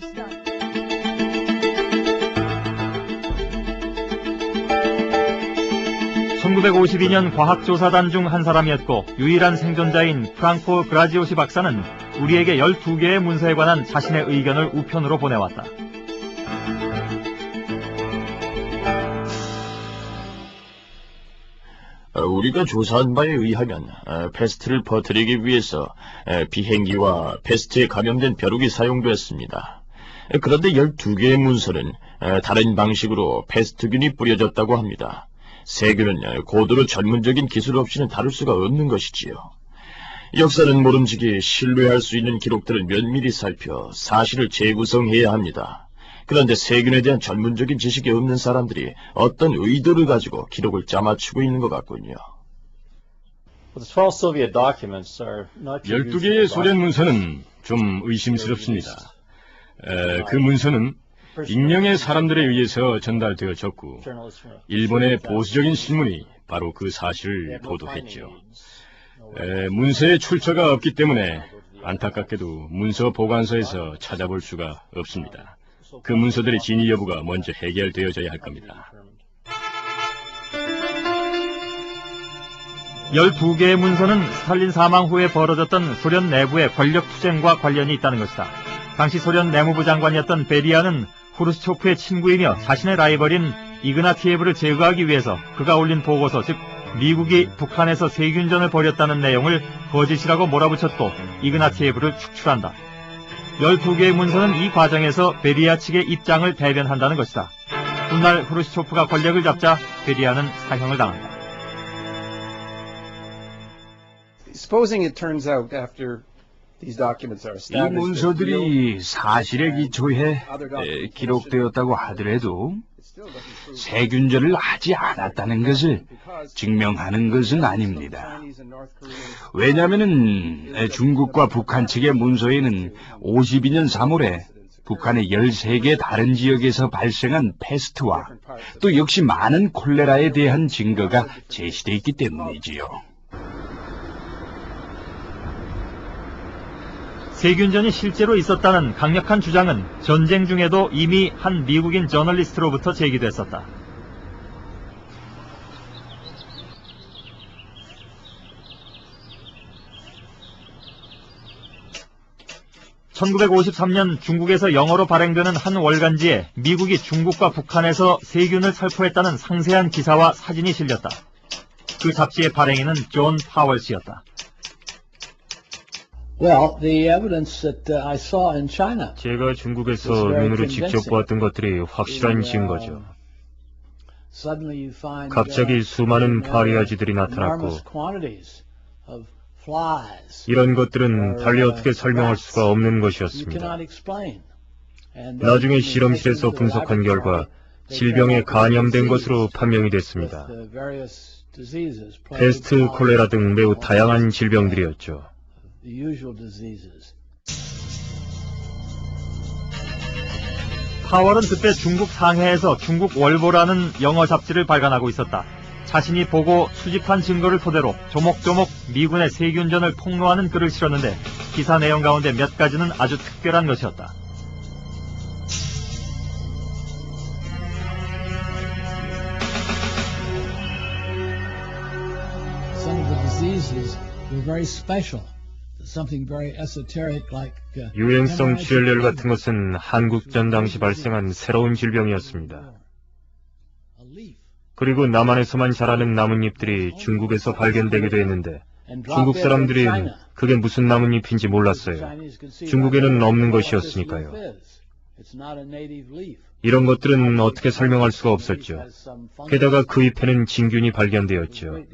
(1952년) 과학조사단 중 한 사람이었고 유일한 생존자인 프랑코 그라지오시 박사는 우리에게 12개의 문서에 관한 자신의 의견을 우편으로 보내왔다. 우리가 조사한 바에 의하면 패스트를 퍼뜨리기 위해서 비행기와 패스트에 감염된 벼룩이 사용되었습니다. 그런데 12개의 문서는 다른 방식으로 패스트균이 뿌려졌다고 합니다. 세균은 고도로 전문적인 기술 없이는 다룰 수가 없는 것이지요. 역사는 모름지기 신뢰할 수 있는 기록들을 면밀히 살펴 사실을 재구성해야 합니다. 그런데 세균에 대한 전문적인 지식이 없는 사람들이 어떤 의도를 가지고 기록을 짜맞추고 있는 것 같군요. 12개의 소련 문서는 좀 의심스럽습니다. 그 문서는 익명의 사람들에 의해서 전달되어졌고 일본의 보수적인 신문이 바로 그 사실을 보도했죠. 문서에 출처가 없기 때문에 안타깝게도 문서 보관소에서 찾아볼 수가 없습니다. 그 문서들의 진위 여부가 먼저 해결되어져야 할 겁니다. 12개의 문서는 스탈린 사망 후에 벌어졌던 소련 내부의 권력 투쟁과 관련이 있다는 것이다. 당시 소련 내무부 장관이었던 베리아는 후르시초프의 친구이며 자신의 라이벌인 이그나티예브를 제거하기 위해서 그가 올린 보고서, 즉 미국이 북한에서 세균전을 벌였다는 내용을 거짓이라고 몰아붙였고 이그나티예브를 축출한다. 12개의 문서는 이 과정에서 베리아 측의 입장을 대변한다는 것이다. 훗날 후르시초프가 권력을 잡자 베리아는 사형을 당한다. 이 문서들이 사실에 기초해 기록되었다고 하더라도 세균전을 하지 않았다는 것을 증명하는 것은 아닙니다. 왜냐하면 중국과 북한 측의 문서에는 52년 3월에 북한의 13개 다른 지역에서 발생한 패스트와 또 역시 많은 콜레라에 대한 증거가 제시되어 있기 때문이지요. 세균전이 실제로 있었다는 강력한 주장은 전쟁 중에도 이미 한 미국인 저널리스트로부터 제기됐었다. (1953년) 중국에서 영어로 발행되는 한 월간지에 미국이 중국과 북한에서 세균을 살포했다는 상세한 기사와 사진이 실렸다. 그 잡지의 발행인은 존 파월 씨였다. 제가 중국에서 눈으로 직접 보았던 것들이 확실한 증거죠. 갑자기 수많은 파리아지들이 나타났고 이런 것들은 달리 어떻게 설명할 수가 없는 것이었습니다. 나중에 실험실에서 분석한 결과 질병에 감염된 것으로 판명이 됐습니다. 패스트, 콜레라 등 매우 다양한 질병들이었죠. 파월은 그때 중국 상해에서 중국 월보라는 영어 잡지를 발간하고 있었다. 자신이 보고 수집한 증거를 토대로 조목조목 미군의 세균전을 폭로하는 글을 실었는데 기사 내용 가운데 몇 가지는 아주 특별한 것이었다. 유행성 출혈열 같은 것은 한국전 당시 발생한 새로운 질병이었습니다. 그리고 남한에서만 자라는 나뭇잎들이 중국에서 발견되기도 했는데 중국 사람들이 그게 무슨 나뭇잎인지 몰랐어요. 중국에는 없는 것이었으니까요. 이런 것들은 어떻게 설명할 수가 없었죠. 게다가 그 잎에는 진균이 발견되었죠.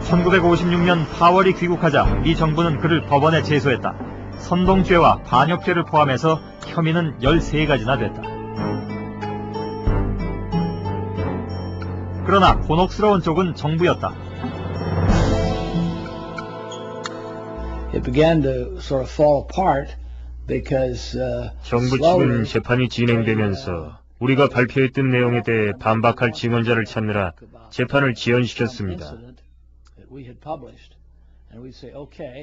(1956년) 파월이 귀국하자 미 정부는 그를 법원에 제소했다. 선동죄와 반역죄를 포함해서 혐의는 13가지나 됐다. 그러나 곤혹스러운 쪽은 정부였다. 정부 측은 재판이 진행되면서 우리가 발표했던 내용에 대해 반박할 증언자를 찾느라 재판을 지연시켰습니다.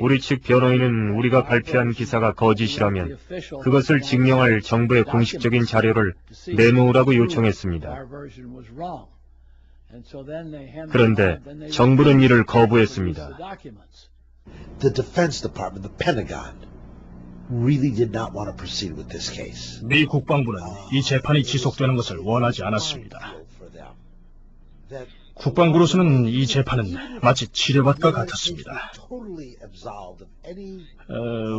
우리 측 변호인은 우리가 발표한 기사가 거짓이라면 그것을 증명할 정부의 공식적인 자료를 내놓으라고 요청했습니다. 그런데 정부는 이를 거부했습니다. The Defense Department, the Pentagon, really did not want to proceed with this case. 미 국방부는 이 재판이 지속되는 것을 원하지 않았습니다. 국방부로서는 이 재판은 마치 치료받과 같았습니다.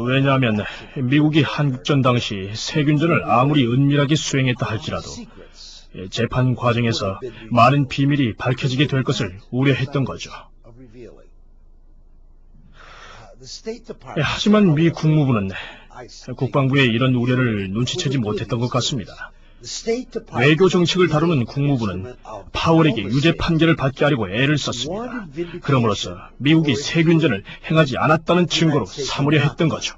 왜냐하면 미국이 한국전 당시 세균전을 아무리 은밀하게 수행했다 할지라도 재판 과정에서 많은 비밀이 밝혀지게 될 것을 우려했던 거죠. 하지만 미 국무부는 국방부의 이런 우려를 눈치채지 못했던 것 같습니다. 외교 정책을 다루는 국무부는 파월에게 유죄 판결을 받게 하려고 애를 썼습니다. 그럼으로써 미국이 세균전을 행하지 않았다는 증거로 삼으려 했던 거죠.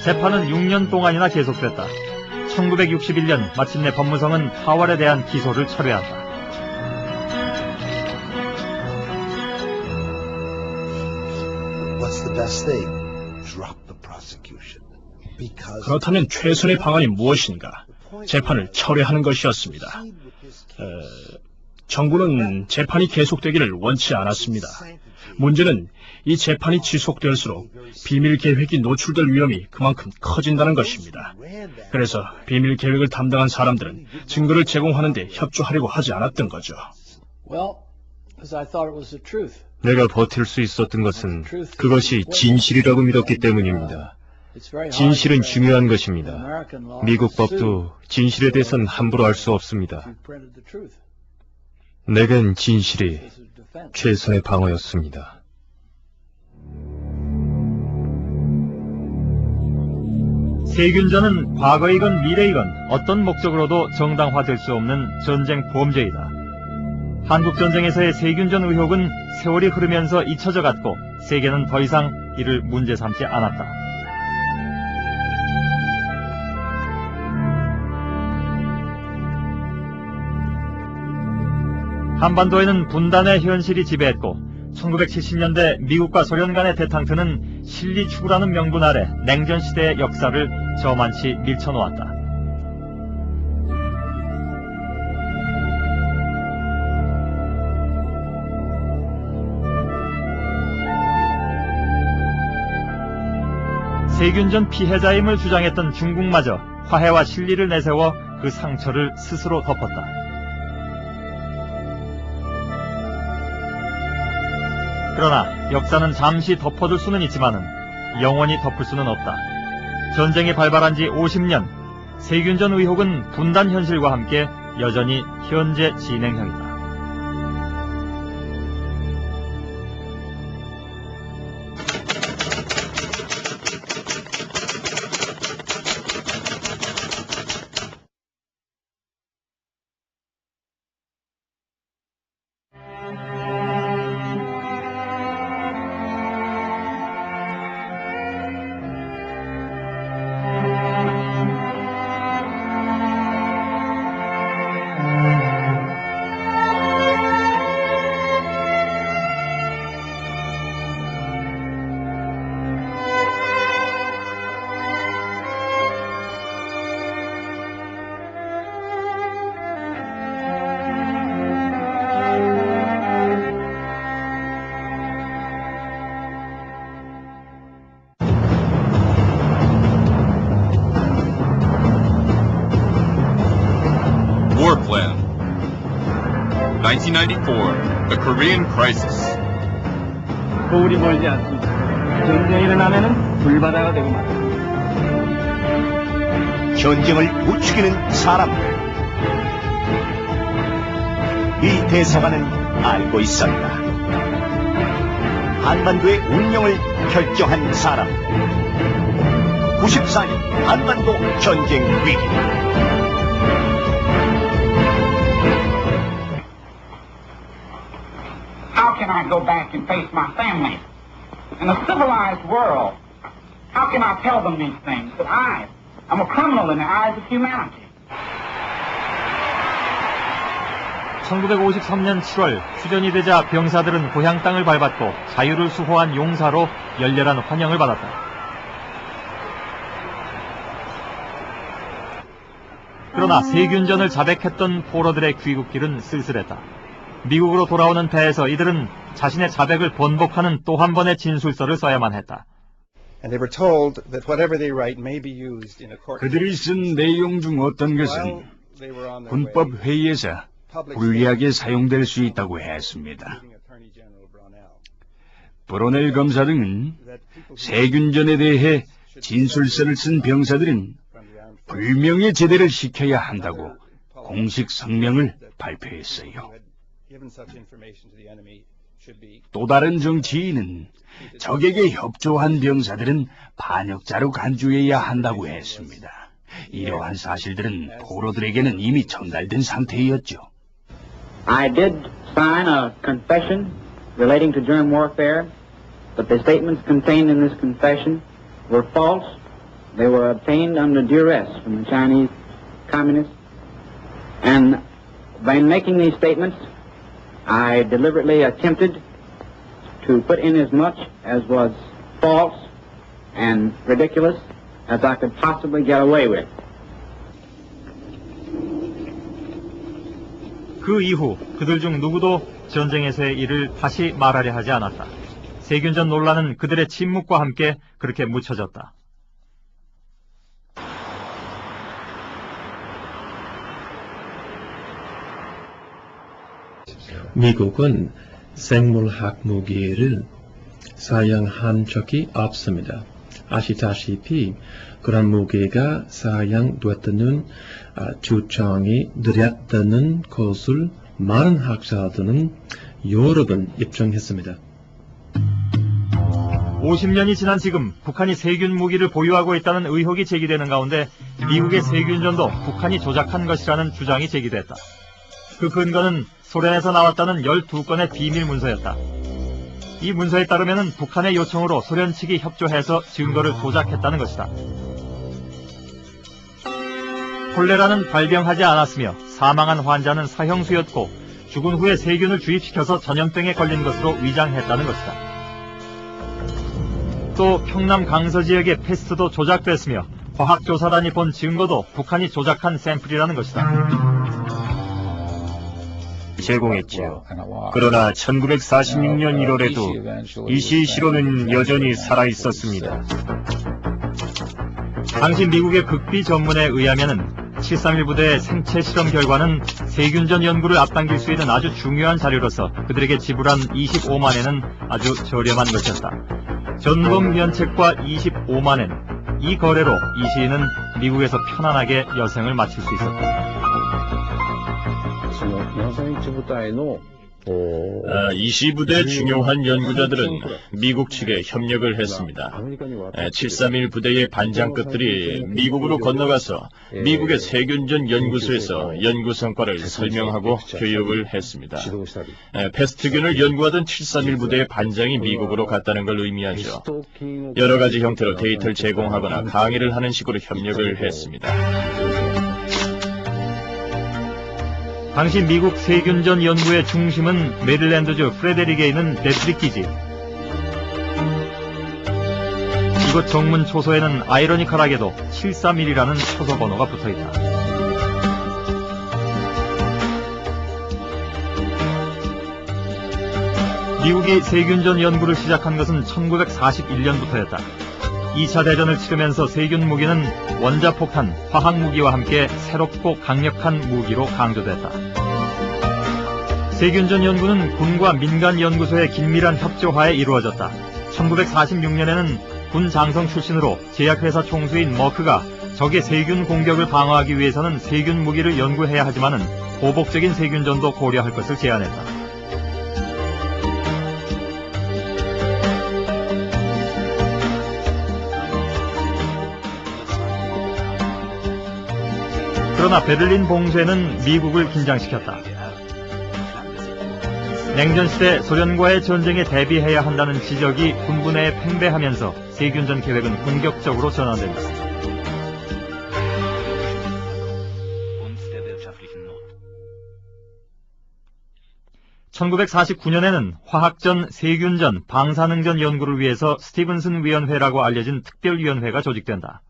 재판은 6년 동안이나 계속됐다. 1961년 마침내 법무성은 파월에 대한 기소를 철회한다. What's the best thing? Drop the prosecution. 그렇다면 최선의 방안이 무엇인가? 재판을 철회하는 것이었습니다. 정부는 재판이 계속되기를 원치 않았습니다. 문제는 이 재판이 지속될수록 비밀 계획이 노출될 위험이 그만큼 커진다는 것입니다. 그래서 비밀 계획을 담당한 사람들은 증거를 제공하는 데 협조하려고 하지 않았던 거죠. 내가 버틸 수 있었던 것은 그것이 진실이라고 믿었기 때문입니다. 진실은 중요한 것입니다. 미국 법도 진실에 대해서는 함부로 할 수 없습니다. 내겐 진실이 최선의 방어였습니다. 세균전은 과거이건 미래이건 어떤 목적으로도 정당화될 수 없는 전쟁 범죄이다. 한국전쟁에서의 세균전 의혹은 세월이 흐르면서 잊혀져 갔고 세계는 더 이상 이를 문제 삼지 않았다. 한반도에는 분단의 현실이 지배했고 1970년대 미국과 소련 간의 대탕트는 실리 추구라는 명분 아래 냉전 시대의 역사를 저만치 밀쳐놓았다. 세균전 피해자임을 주장했던 중국마저 화해와 실리를 내세워 그 상처를 스스로 덮었다. 그러나 역사는 잠시 덮어둘 수는 있지만은 영원히 덮을 수는 없다. 전쟁이 발발한 지 50년, 세균전 의혹은 분단 현실과 함께 여전히 현재 진행형이다. War Plan 1994, The Korean Crisis. 거울이 멀지 않습니다. 전쟁이 일어나면은 불바다가 되고 말입니다. 전쟁을 부추기는 사람들. 이 대사관은 알고 있었다. 한반도의 운명을 결정한 사람. 94년 한반도 전쟁 위기. How can I go back and face my family? In a civilized world, how can I tell them these things? That I'm a criminal in the eyes of humanity. 1953년 7월 휴전이 되자 병사들은 고향 땅을 밟았고 자유를 수호한 용사로 열렬한 환영을 받았다. 그러나 세균전을 자백했던 포로들의 귀국길은 쓸쓸했다. 미국으로 돌아오는 배에서 이들은 자신의 자백을 번복하는 또 한 번의 진술서를 써야만 했다. And they were told that whatever they write may be used in a court. 그들이 쓴 내용 중 어떤 것은 군법 회의에서 불리하게 사용될 수 있다고 했습니다. 브로넬 검사 등은 세균전에 대해 진술서를 쓴 병사들은 불명예 제대를 시켜야 한다고 공식 성명을 발표했어요. 또 다른 정치인은 적에게 협조한 병사들은 반역자로 간주해야 한다고 했습니다. 이러한 사실들은 포로들에게는 이미 전달된 상태였죠. I did sign a confession relating to germ warfare, but the statements contained in this confession were false. They were obtained under duress from the Chinese communists. And by making these statements, I deliberately attempted to put in as much as was false and ridiculous as I could possibly get away with. 그 이후 그들 중 누구도 전쟁에서의 일을 다시 말하려 하지 않았다. 세균전 논란은 그들의 침묵과 함께 그렇게 묻혀졌다. 미국은 생물학 무기를 사용한 적이 없습니다. 아시다시피 그런 무기가 사용됐다는 주장이 느렸다는 것을 많은 학자들은 여러 번 입증했습니다. 50년이 지난 지금 북한이 세균 무기를 보유하고 있다는 의혹이 제기되는 가운데 미국의 세균전도 북한이 조작한 것이라는 주장이 제기됐다. 그 근거는 소련에서 나왔다는 12건의 비밀 문서였다. 이 문서에 따르면 북한의 요청으로 소련 측이 협조해서 증거를 조작했다는 것이다. 콜레라는 발병하지 않았으며 사망한 환자는 사형수였고 죽은 후에 세균을 주입시켜서 전염병에 걸린 것으로 위장했다는 것이다. 또 평남 강서 지역의 패스트도 조작됐으며 과학조사단이 본 증거도 북한이 조작한 샘플이라는 것이다. 제공했지요. 그러나 1946년 1월에도 이시 시로는 여전히 살아있었습니다. 당시 미국의 극비 전문에 의하면은 731 부대의 생체 실험 결과는 세균전 연구를 앞당길 수 있는 아주 중요한 자료로서 그들에게 지불한 25만엔은 아주 저렴한 것이었다. 전범 면책과 25만엔, 이 거래로 이 시인은 미국에서 편안하게 여생을 마칠 수 있었다. 이시 부대 중요한 연구자들은 미국 측에 협력을 했습니다. 731 부대의 반장급들이 미국으로 건너가서 미국의 세균전 연구소에서 연구 성과를 설명하고 교육을 했습니다. 패스트균을 연구하던 731 부대의 반장이 미국으로 갔다는 걸 의미하죠. 여러 가지 형태로 데이터를 제공하거나 강의를 하는 식으로 협력을 했습니다. 당시 미국 세균전 연구의 중심은 메릴랜드주 프레데릭에 있는 데트리키지. 이곳 정문 초소에는 아이러니컬하게도 731이라는 초소 번호가 붙어있다. 미국이 세균전 연구를 시작한 것은 1941년부터였다. 2차 대전을 치르면서 세균 무기는 원자폭탄, 화학무기와 함께 새롭고 강력한 무기로 강조됐다. 세균전 연구는 군과 민간 연구소의 긴밀한 협조하에 이루어졌다. 1946년에는 군 장성 출신으로 제약회사 총수인 머크가 적의 세균 공격을 방어하기 위해서는 세균 무기를 연구해야 하지만은 보복적인 세균전도 고려할 것을 제안했다. 그러나 베를린 봉쇄는 미국을 긴장시켰다. 냉전시대 소련과의 전쟁에 대비해야 한다는 지적이 군부 내에 팽배하면서 세균전 계획은 본격적으로 전환된다. (1949년에는) 화학전, 세균전, 방사능전 연구를 위해서 스티븐슨 위원회라고 알려진 특별위원회가 조직된다.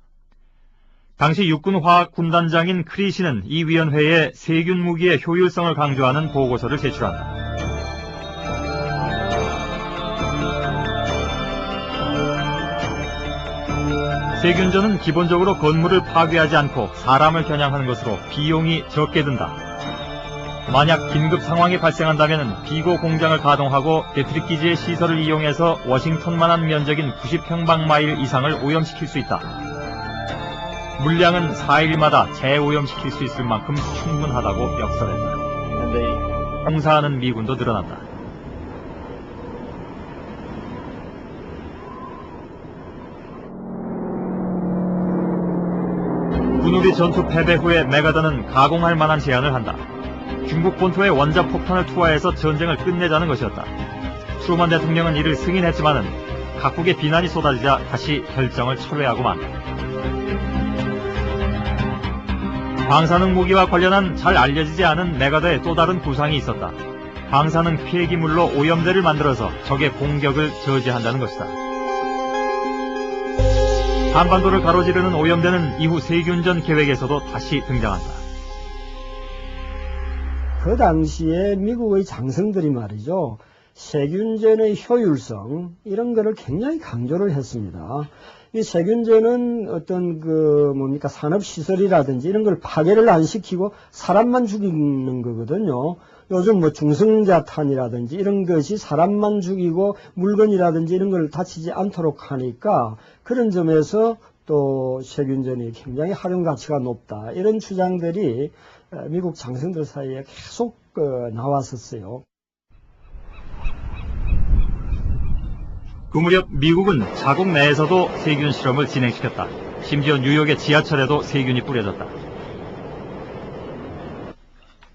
당시 육군화학군단장인 크리시는 이 위원회에 세균 무기의 효율성을 강조하는 보고서를 제출한다. 세균전은 기본적으로 건물을 파괴하지 않고 사람을 겨냥하는 것으로 비용이 적게 든다. 만약 긴급 상황이 발생한다면 비고 공장을 가동하고 배트릭 기지의 시설을 이용해서 워싱턴만한 면적인 90평방마일 이상을 오염시킬 수 있다. 물량은 4일마다 재오염시킬 수 있을 만큼 충분하다고 역설했다. 공사하는 미군도 늘어난다. 군우리 전투 패배 후에 메가더는 가공할 만한 제안을 한다. 중국 본토에 원자폭탄을 투하해서 전쟁을 끝내자는 것이었다. 트루먼 대통령은 이를 승인했지만은 각국의 비난이 쏟아지자 다시 결정을 철회하고 만다. 방사능 무기와 관련한 잘 알려지지 않은 메가더의 또 다른 구상이 있었다. 방사능 피해기물로 오염대를 만들어서 적의 공격을 저지한다는 것이다. 한반도를 가로지르는 오염대는 이후 세균전 계획에서도 다시 등장한다. 그 당시에 미국의 장성들이 말이죠. 세균전의 효율성 이런 거를 굉장히 강조를 했습니다. 이 세균전은 어떤 산업시설이라든지 이런 걸 파괴를 안 시키고 사람만 죽이는 거거든요. 요즘 중성자탄이라든지 이런 것이 사람만 죽이고 물건이라든지 이런 걸 다치지 않도록 하니까 그런 점에서 또 세균전이 굉장히 활용 가치가 높다. 이런 주장들이 미국 장성들 사이에 계속 나왔었어요. 그 무렵 미국은 자국 내에서도 세균 실험을 진행시켰다. 심지어 뉴욕의 지하철에도 세균이 뿌려졌다.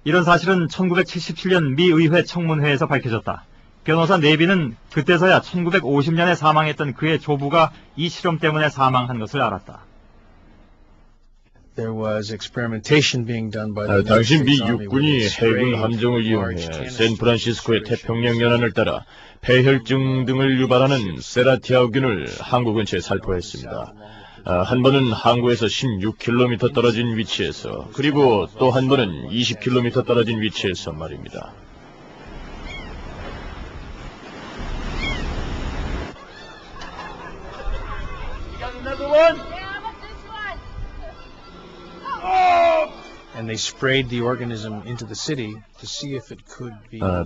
이런 사실은 1977년 미 의회 청문회에서 밝혀졌다. 변호사 네비는 그때서야 1950년에 사망했던 그의 조부가 이 실험 때문에 사망한 것을 알았다. 당시 미 육군이 해군 함정을 이용해 샌프란시스코의 태평양 연안을 따라 폐혈증 등을 유발하는 세라티아균을 항구 근처에 살포했습니다. 한 번은 항구에서 16km 떨어진 위치에서, 그리고 또 한 번은 20km 떨어진 위치에서 말입니다.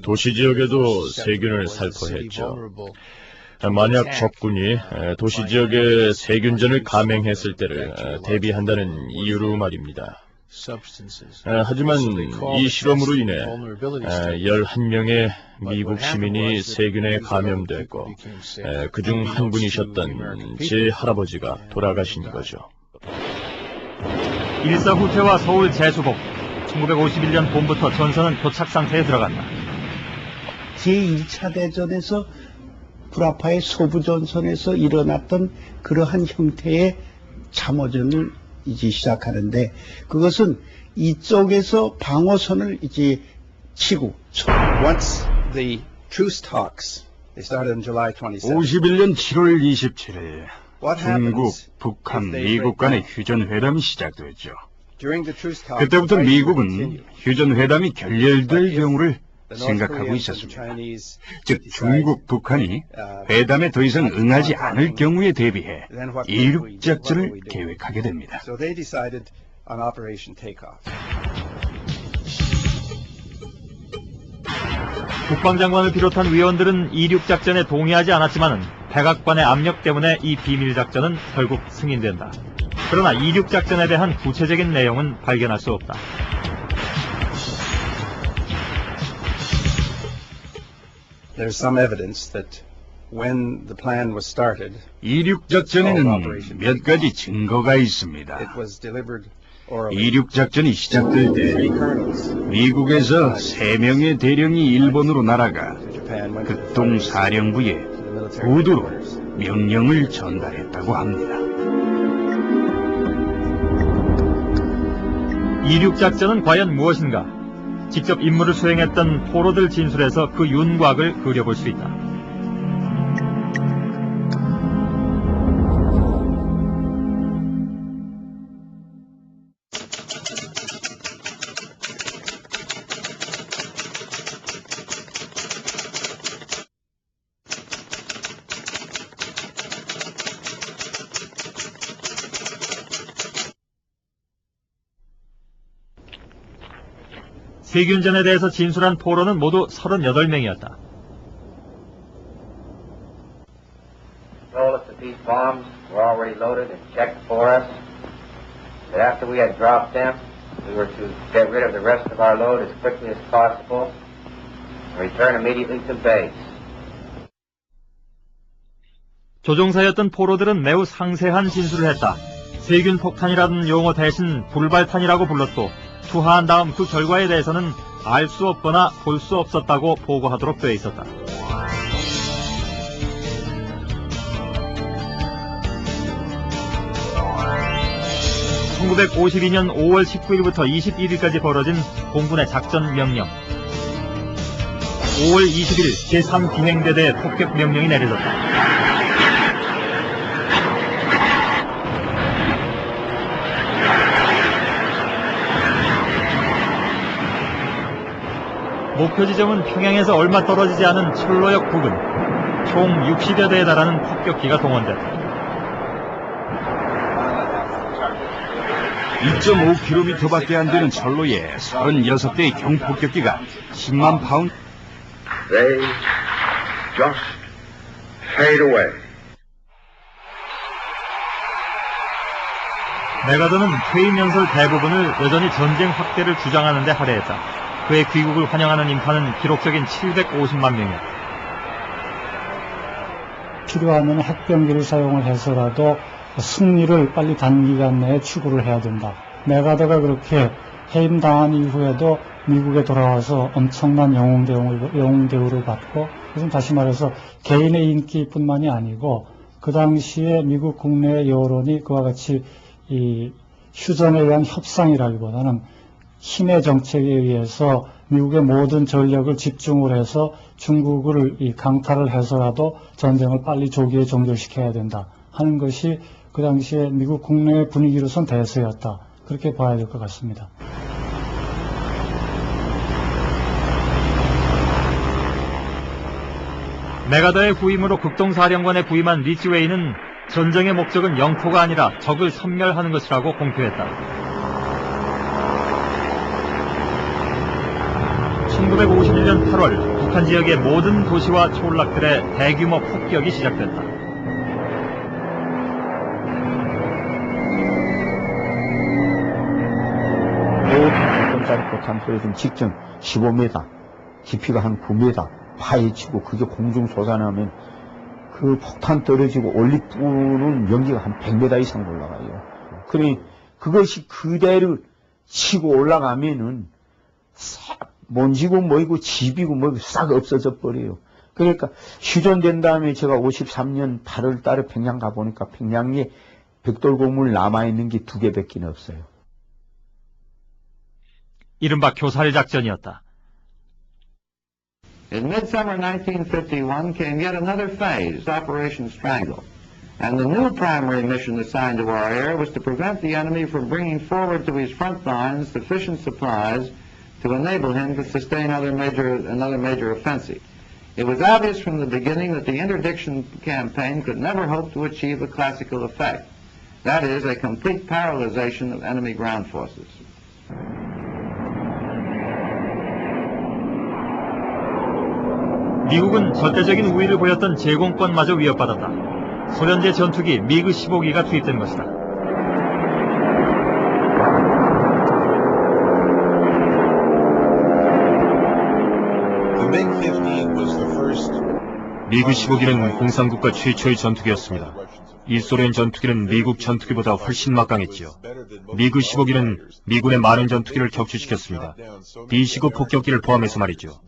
도시 지역에도 세균을 살포했죠. 만약 적군이 도시 지역에 세균전을 감행했을 때를 대비한다는 이유로 말입니다. 하지만 이 실험으로 인해 11명의 미국 시민이 세균에 감염됐고 그중 한 분이셨던 제 할아버지가 돌아가신 거죠. 일사후퇴와 서울 재수복. 1951년 봄부터 전선은 교착 상태에 들어간다. 제1차 대전에서 불아파의 소부전선에서 일어났던 그러한 형태의 참호전을 이제 시작하는데, 그것은 이쪽에서 방어선을 이제 치고. Once the truce talks, they started on July 27th. 51년 7월 27일 중국, 북한, 미국 간의 휴전회담이 시작됐죠. 그때부터 미국은 휴전회담이 결렬될 경우를 생각하고 있었습니다. 즉 중국, 북한이 회담에 더 이상 응하지 않을 경우에 대비해 이륙작전을 계획하게 됩니다. 국방장관을 비롯한 위원들은 이륙작전에 동의하지 않았지만 백악관의 압력 때문에 이 비밀작전은 결국 승인된다. 그러나 이륙작전에 대한 구체적인 내용은 발견할 수 없다. There's some evidence that when the plan was started, 이륙작전에는 몇 가지 증거가 있습니다. 이륙작전이 시작될 때 미국에서 3명의 대령이 일본으로 날아가 극동사령부에 구두로 명령을 전달했다고 합니다. 이륙작전은 과연 무엇인가? 직접 임무를 수행했던 포로들 진술에서 그 윤곽을 그려볼 수 있다. 세균전에 대해서 진술한 포로는 모두 38명이었다. Told us that these bombs were already loaded and checked for us. That after we had dropped them, we were to get rid of the rest of our load as quickly as possible and return immediately to base. 조종사였던 포로들은 매우 상세한 진술을 했다. 세균 폭탄이라는 용어 대신 불발탄이라고 불렀고 투하한 다음 그 결과에 대해서는 알 수 없거나 볼 수 없었다고 보고하도록 되어 있었다. (1952년 5월 19일부터 21일까지) 벌어진 공군의 작전 명령. 5월 20일 제3기행대대에 폭격 명령이 내려졌다. 목표 지점은 평양에서 얼마 떨어지지 않은 철로역 부근. 총 60여 대에 달하는 폭격기가 동원됐다. 2.5km밖에 안 되는 철로에 36대의 경폭격기가 10만 파운드. They just fade away. 메가더는 퇴임 연설 대부분을 여전히 전쟁 확대를 주장하는 데 할애했다. 그의 귀국을 환영하는 인파는 기록적인 750만 명이었다. 필요하면 핵병기를 사용을 해서라도 승리를 빨리 단기간 내에 추구를 해야 된다. 메가더가 그렇게 해임당한 이후에도 미국에 돌아와서 엄청난 영웅 대우를 받고, 그것은 다시 말해서 개인의 인기뿐만이 아니고 그 당시에 미국 국내의 여론이 그와 같이 이 휴전에 의한 협상이라기보다는 힘의 정책에 의해서 미국의 모든 전력을 집중을 해서 중국을 강탈을 해서라도 전쟁을 빨리 조기에 종결시켜야 된다 하는 것이 그 당시에 미국 국내의 분위기로선 대세였다. 그렇게 봐야 될 것 같습니다. 메가더의 후임으로 극동사령관에 부임한 리치웨이는 전쟁의 목적은 영토가 아니라 적을 섬멸하는 것이라고 공표했다. 1951년 8월 북한 지역의 모든 도시와 촌락들의 대규모 폭격이 시작됐다. 모든 100톤짜리 포탄 소리든 직전 15m, 깊이가 한 9m 파헤치고 그게 공중 솟아나면 그 폭탄 떨어지고 올리부는 연기가 한 100m 이상 올라가요. 그러니 그것이 그대로 치고 올라가면은 싹 먼지고 뭐이고 집이고 뭐이고 싹 없어져 버려요. 그러니까 휴전된 다음에 제가 53년 8월 달에 평양 가보니까 평양에 벽돌 건물 남아있는 게 2개밖에 없어요. 이른바 교살 작전이었다. In midsummer 1951 came yet another phase, Operation Strangle. And the new primary mission assigned to our air was to prevent the enemy from bringing forward to his front lines sufficient supplies to enable him to sustain another major offensive. It was obvious from the beginning that the interdiction campaign could never hope to achieve a classical effect. That is, a complete paralyzation of enemy ground forces. 미국은 절대적인 우위를 보였던 제공권마저 위협받았다. 소련제 전투기 미그 15기가 투입된 것이다. 미그 15기는 공산국가 최초의 전투기였습니다. 이 소련 전투기는 미국 전투기보다 훨씬 막강했지요. 미그 15기는 미군의 많은 전투기를 격추시켰습니다. B-19 폭격기를 포함해서 말이죠.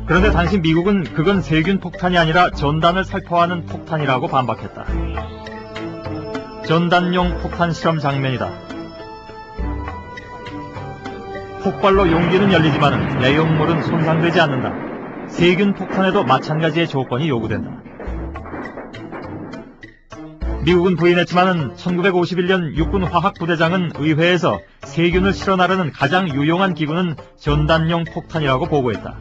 그런데 당시 미국은 그건 세균 폭탄이 아니라 전단을 살포하는 폭탄이라고 반박했다. 전단용 폭탄 실험 장면이다. 폭발로 용기는 열리지만 내용물은 손상되지 않는다. 세균 폭탄에도 마찬가지의 조건이 요구된다. 미국은 부인했지만 1951년 육군 화학부대장은 의회에서 세균을 실어 나르는 가장 유용한 기구는 전단용 폭탄이라고 보고했다.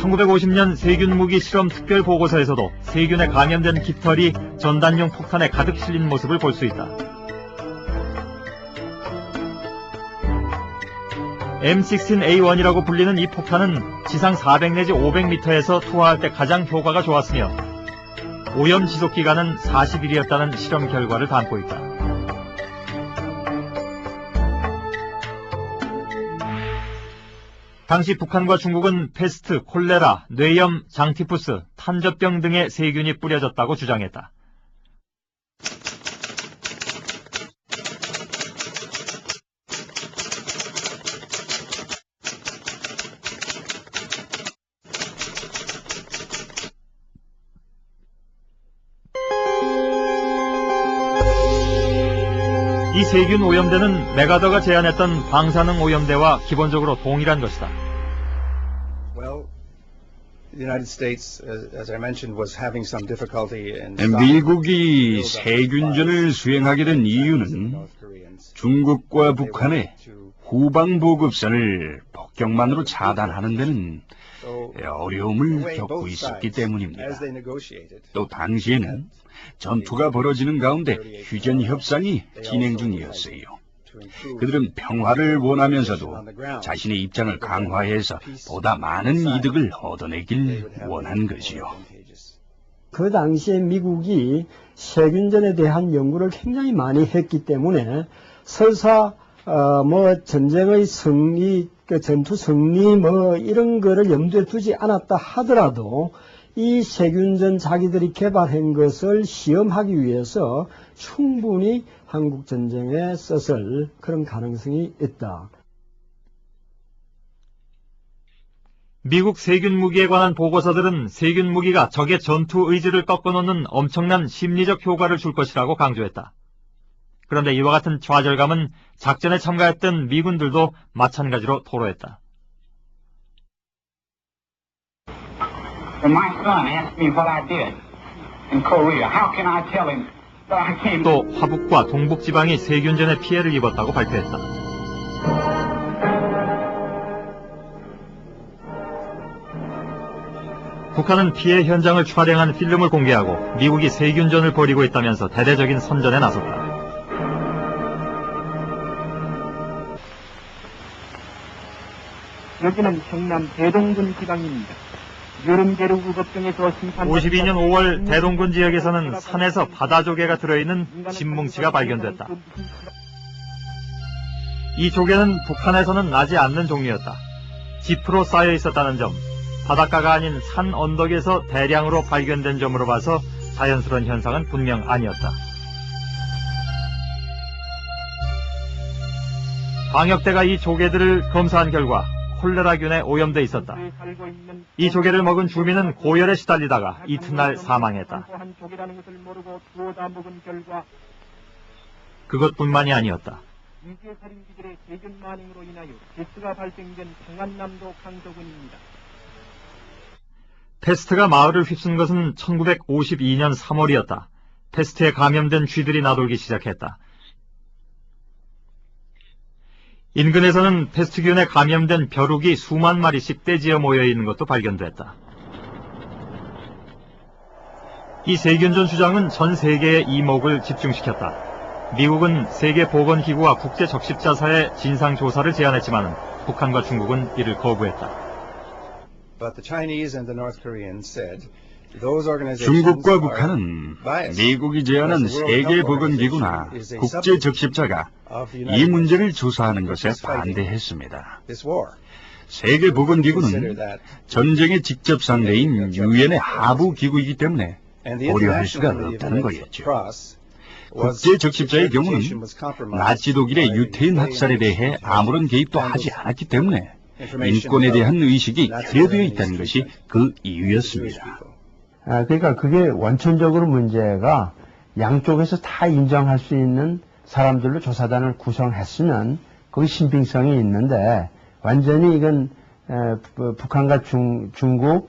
1950년 세균 무기 실험 특별 보고서에서도 세균에 감염된 깃털이 전단용 폭탄에 가득 실린 모습을 볼 수 있다. M16A1이라고 불리는 이 폭탄은 지상 400 내지 500m에서 투하할 때 가장 효과가 좋았으며 오염 지속 기간은 40일이었다는 실험 결과를 담고 있다. 당시 북한과 중국은 패스트, 콜레라, 뇌염, 장티푸스, 탄저병 등의 세균이 뿌려졌다고 주장했다. 이 세균 오염대는 메가더가 제안했던 방사능 오염대와 기본적으로 동일한 것이다. 미국이 세균전을 수행하게 된 이유는 중국과 북한의 후방 보급선을 폭격만으로 차단하는 데는 어려움을 겪고 있었기 때문입니다. 또 당시에는 전투가 벌어지는 가운데 휴전 협상이 진행 중이었어요. 그들은 평화를 원하면서도 자신의 입장을 강화해서 보다 많은 이득을 얻어내길 원한 것이요. 그 당시에 미국이 세균전에 대한 연구를 굉장히 많이 했기 때문에 설사 전쟁의 승리, 전투 승리 이런 거를 염두에 두지 않았다 하더라도 이 세균전 자기들이 개발한 것을 시험하기 위해서 충분히 한국 전쟁에 썼을 그런 가능성이 있다. 미국 세균 무기에 관한 보고서들은 세균 무기가 적의 전투 의지를 꺾어놓는 엄청난 심리적 효과를 줄 것이라고 강조했다. 그런데 이와 같은 좌절감은 작전에 참가했던 미군들도 마찬가지로 토로했다. My son asked me what I did in Korea. How can I tell him that I came? 또 화북과 동북 지방이 세균전에 피해를 입었다고 발표했다. 북한은 피해 현장을 촬영한 필름을 공개하고 미국이 세균전을 벌이고 있다면서 대대적인 선전에 나섰다. 여기는 경남 대동군 지방입니다. 여름계류구 법정에서 심판 52년 5월 대동군 지역에서는 산에서 바다조개가 들어있는 진뭉치가 발견됐다. 이 조개는 북한에서는 나지 않는 종류였다. 지프로 쌓여 있었다는 점, 바닷가가 아닌 산 언덕에서 대량으로 발견된 점으로 봐서 자연스러운 현상은 분명 아니었다. 방역대가 이 조개들을 검사한 결과 콜레라균에 오염돼 있었다. 이 조개를 먹은 주민은 고열에 시달리다가 이튿날 사망했다. 그것뿐만이 아니었다. 이주의 살인기들의 세균 만행으로 인하여 패스트가 발생된 평안남도 강서군입니다. 패스트가 마을을 휩쓴 것은 1952년 3월이었다. 패스트에 감염된 쥐들이 나돌기 시작했다. 인근에서는 패스트균에 감염된 벼룩이 수만 마리씩 떼지어 모여있는 것도 발견됐다. 이 세균전 주장은 전 세계의 이목을 집중시켰다. 미국은 세계보건기구와 국제적십자사에 진상조사를 제안했지만 북한과 중국은 이를 거부했다. 중국과 북한은 미국이 제안한 세계보건기구나 국제적십자가 이 문제를 조사하는 것에 반대했습니다. 세계보건기구는 전쟁의 직접 상대인 유엔의 하부기구이기 때문에 고려할 수가 없다는 거였죠. 국제적십자의 경우는 나치 독일의 유태인 학살에 대해 아무런 개입도 하지 않았기 때문에 인권에 대한 의식이 결여되어 있다는 것이 그 이유였습니다. 그러니까 그게 원천적으로 문제가 양쪽에서 다 인정할 수 있는 사람들로 조사단을 구성했으면 거기 신빙성이 있는데 완전히 이건 북한과 중국이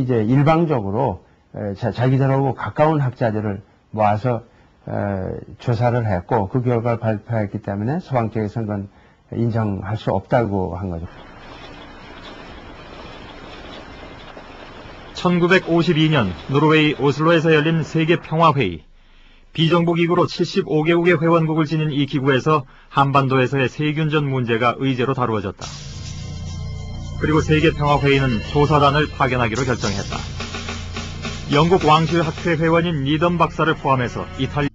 이제 일방적으로 자기들하고 가까운 학자들을 모아서 조사를 했고 그 결과를 발표했기 때문에 서방 쪽에서는 그건 인정할 수 없다고 한 거죠. 1952년 노르웨이 오슬로에서 열린 세계평화회의. 비정부기구로 75개국의 회원국을 지닌 이 기구에서 한반도에서의 세균전 문제가 의제로 다루어졌다. 그리고 세계평화회의는 조사단을 파견하기로 결정했다. 영국 왕실학회 회원인 리던 박사를 포함해서 이탈리아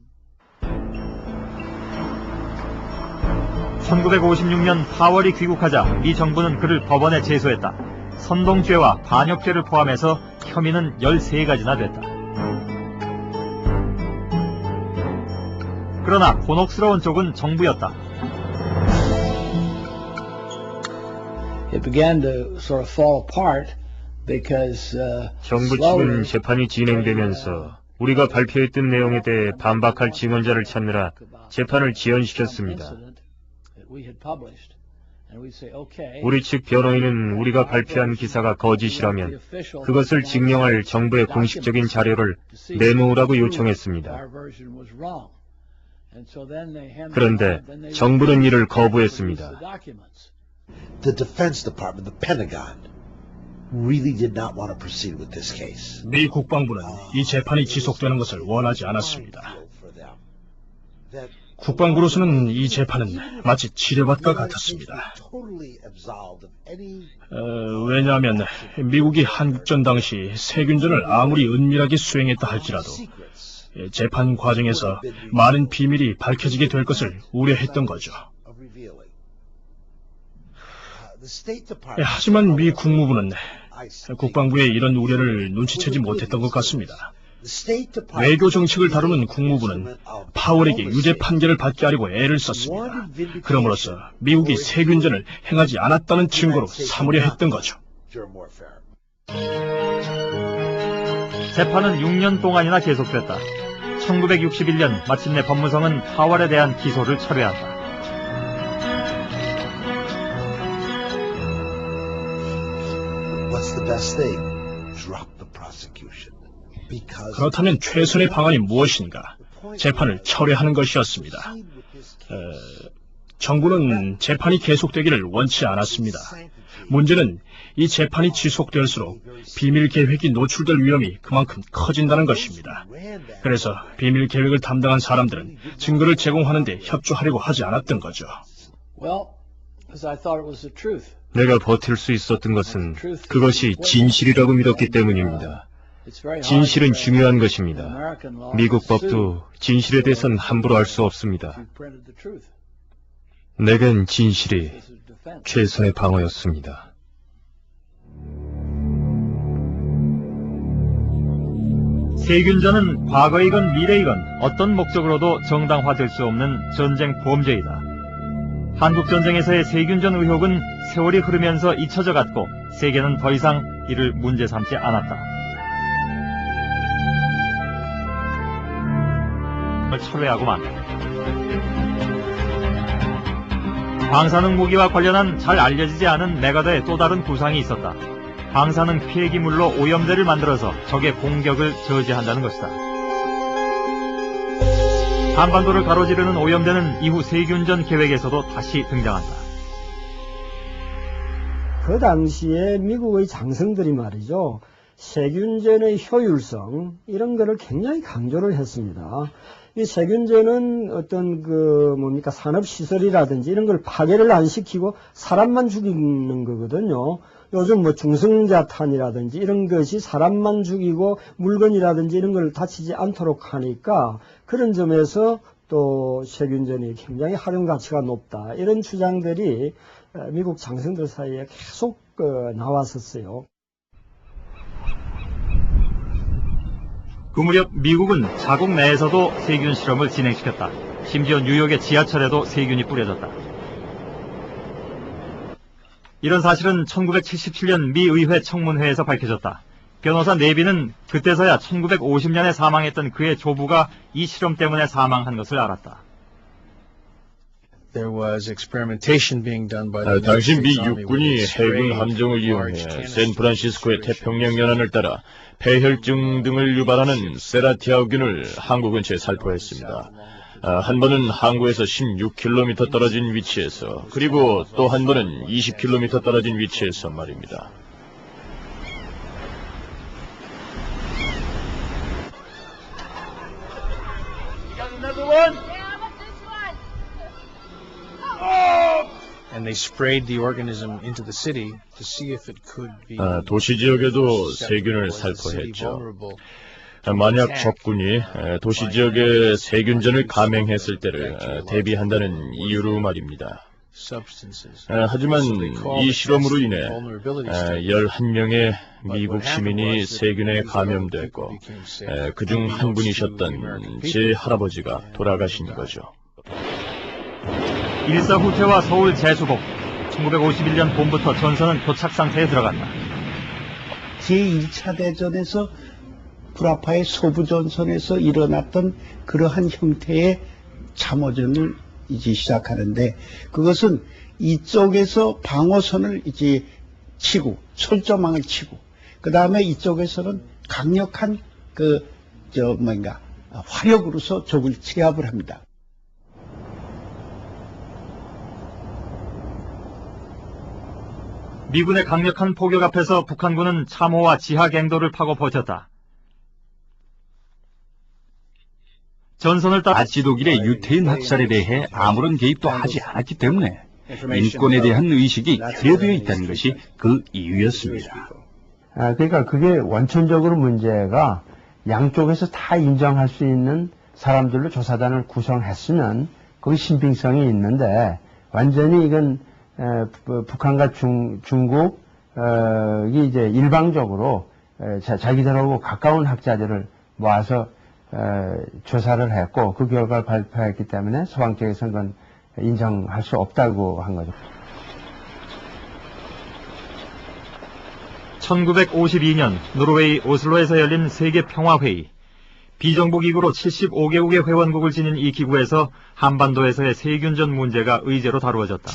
1956년 8월이 귀국하자 미 정부는 그를 법원에 제소했다. 선동죄와 반역죄를 포함해서 혐의는 13가지나 됐다. 그러나 곤혹스러운 쪽은 정부였다. It began to sort of fall apart because 정부 측은 재판이 진행되면서 우리가 발표했던 내용에 대해 반박할 증언자를 찾느라 재판을 지연시켰습니다. 우리 측 변호인은 우리가 발표한 기사가 거짓이라면 그것을 증명할 정부의 공식적인 자료를 내놓으라고 요청했습니다. 그런데 정부는 이를 거부했습니다. The Defense Department, the Pentagon, really did not want to proceed with this case. 미 국방부는 이 재판이 지속되는 것을 원하지 않았습니다. 국방부로서는 이 재판은 마치 지뢰밭과 같았습니다. 왜냐하면 미국이 한국전 당시 세균전을 아무리 은밀하게 수행했다 할지라도 재판 과정에서 많은 비밀이 밝혀지게 될 것을 우려했던 거죠. 하지만 미 국무부는 국방부의 이런 우려를 눈치채지 못했던 것 같습니다. 외교 정책을 다루는 국무부는 파월에게 유죄 판결을 받게 하려고 애를 썼습니다. 그럼으로써 미국이 세균전을 행하지 않았다는 증거로 삼으려 했던 거죠. 재판은 6년 동안이나 계속됐다. 1961년 마침내 법무성은 파월에 대한 기소를 철회한다. What's the best thing? Drop the prosecution. 그렇다면 최선의 방안이 무엇인가? 재판을 철회하는 것이었습니다. 정부는 재판이 계속되기를 원치 않았습니다. 문제는 이 재판이 지속될수록 비밀 계획이 노출될 위험이 그만큼 커진다는 것입니다. 그래서 비밀 계획을 담당한 사람들은 증거를 제공하는 데 협조하려고 하지 않았던 거죠. 내가 버틸 수 있었던 것은 그것이 진실이라고 믿었기 때문입니다. 진실은 중요한 것입니다. 미국 법도 진실에 대해서는 함부로 할 수 없습니다. 내겐 진실이 최선의 방어였습니다. 세균전은 과거이건 미래이건 어떤 목적으로도 정당화될 수 없는 전쟁 범죄이다. 한국전쟁에서의 세균전 의혹은 세월이 흐르면서 잊혀져 갔고 세계는 더 이상 이를 문제 삼지 않았다. 철회하고 만다. 방사능 무기와 관련한 잘 알려지지 않은 메가더의 또 다른 구상이 있었다. 방사능 피해기물로 오염대를 만들어서 적의 공격을 저지한다는 것이다. 한반도를 가로지르는 오염대는 이후 세균전 계획에서도 다시 등장한다. 그 당시에 미국의 장성들이 말이죠. 세균전의 효율성 이런 거를 굉장히 강조를 했습니다. 이 세균전은 어떤 산업시설이라든지 이런 걸 파괴를 안 시키고 사람만 죽이는 거거든요. 요즘 중성자탄이라든지 이런 것이 사람만 죽이고 물건이라든지 이런 걸 다치지 않도록 하니까 그런 점에서 또 세균전이 굉장히 활용 가치가 높다. 이런 주장들이 미국 장성들 사이에 계속 나왔었어요. 그 무렵 미국은 자국 내에서도 세균 실험을 진행시켰다. 심지어 뉴욕의 지하철에도 세균이 뿌려졌다. 이런 사실은 1977년 미 의회 청문회에서 밝혀졌다. 변호사 네비는 그때서야 1950년에 사망했던 그의 조부가 이 실험 때문에 사망한 것을 알았다. 당시 미 육군이 해군 함정을 이용해 샌프란시스코의 태평양 연안을 따라 폐혈증 등을 유발하는 세라티아균을 항구 근처에 살포했습니다. 한 번은 항구에서 16km 떨어진 위치에서, 그리고 또 한 번은 20km 떨어진 위치에서 말입니다. one? And they sprayed the organism into the city to see if it could be. 도시 지역에도 세균을 살포했죠. 만약 적군이 도시 지역에 세균전을 감행했을 때를 대비한다는 이유로 말입니다. 하지만 이 실험으로 인해 11명의 미국 시민이 세균에 감염됐고 그중 한 분이셨던 제 할아버지가 돌아가신 거죠. 일사 후퇴와 서울 재수복 1951년 봄부터 전선은 교착 상태에 들어갔다. 제1차 대전에서 불아파의 소부전선에서 일어났던 그러한 형태의 참호전을 이제 시작하는데 그것은 이쪽에서 방어선을 이제 치고 철조망을 치고 그 다음에 이쪽에서는 강력한 화력으로서 적을 제압을 합니다. 미군의 강력한 포격 앞에서 북한군은 참호와 지하갱도를 파고 버텼다. 전선을 따라 나치 독일의 유태인 학살에 대해 아무런 개입도 하지 않았기 때문에 인권에 대한 의식이 결여되어 있다는 것이 그 이유였습니다. 그러니까 그게 원천적으로 문제가 양쪽에서 다 인정할 수 있는 사람들로 조사단을 구성했으면 거기 신빙성이 있는데 완전히 이건 북한과 중국이 이제 일방적으로 자기들하고 가까운 학자들을 모아서 조사를 했고 그 결과를 발표했기 때문에 서방 쪽에서는 그건 인정할 수 없다고 한 거죠. 1952년 노르웨이 오슬로에서 열린 세계 평화회의. 비정부기구로 75개국의 회원국을 지닌 이 기구에서 한반도에서의 세균전 문제가 의제로 다루어졌다.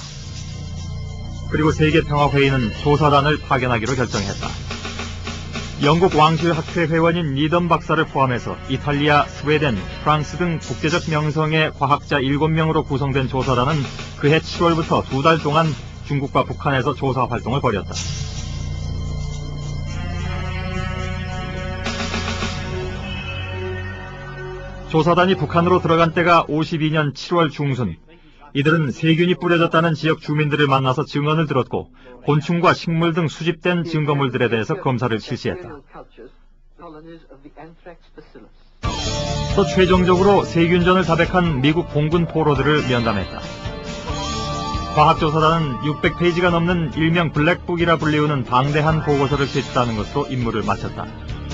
그리고 세계평화회의는 조사단을 파견하기로 결정했다. 영국 왕실학회 회원인 리던 박사를 포함해서 이탈리아, 스웨덴, 프랑스 등 국제적 명성의 과학자 7명으로 구성된 조사단은 그해 7월부터 2달 동안 중국과 북한에서 조사 활동을 벌였다. 조사단이 북한으로 들어간 때가 52년 7월 중순. 이들은 세균이 뿌려졌다는 지역 주민들을 만나서 증언을 들었고 곤충과 식물 등 수집된 증거물들에 대해서 검사를 실시했다. 또 최종적으로 세균전을 자백한 미국 공군 포로들을 면담했다. 과학조사단은 600페이지가 넘는 일명 블랙북이라 불리우는 방대한 보고서를 제출하는 것으로 임무를 마쳤다.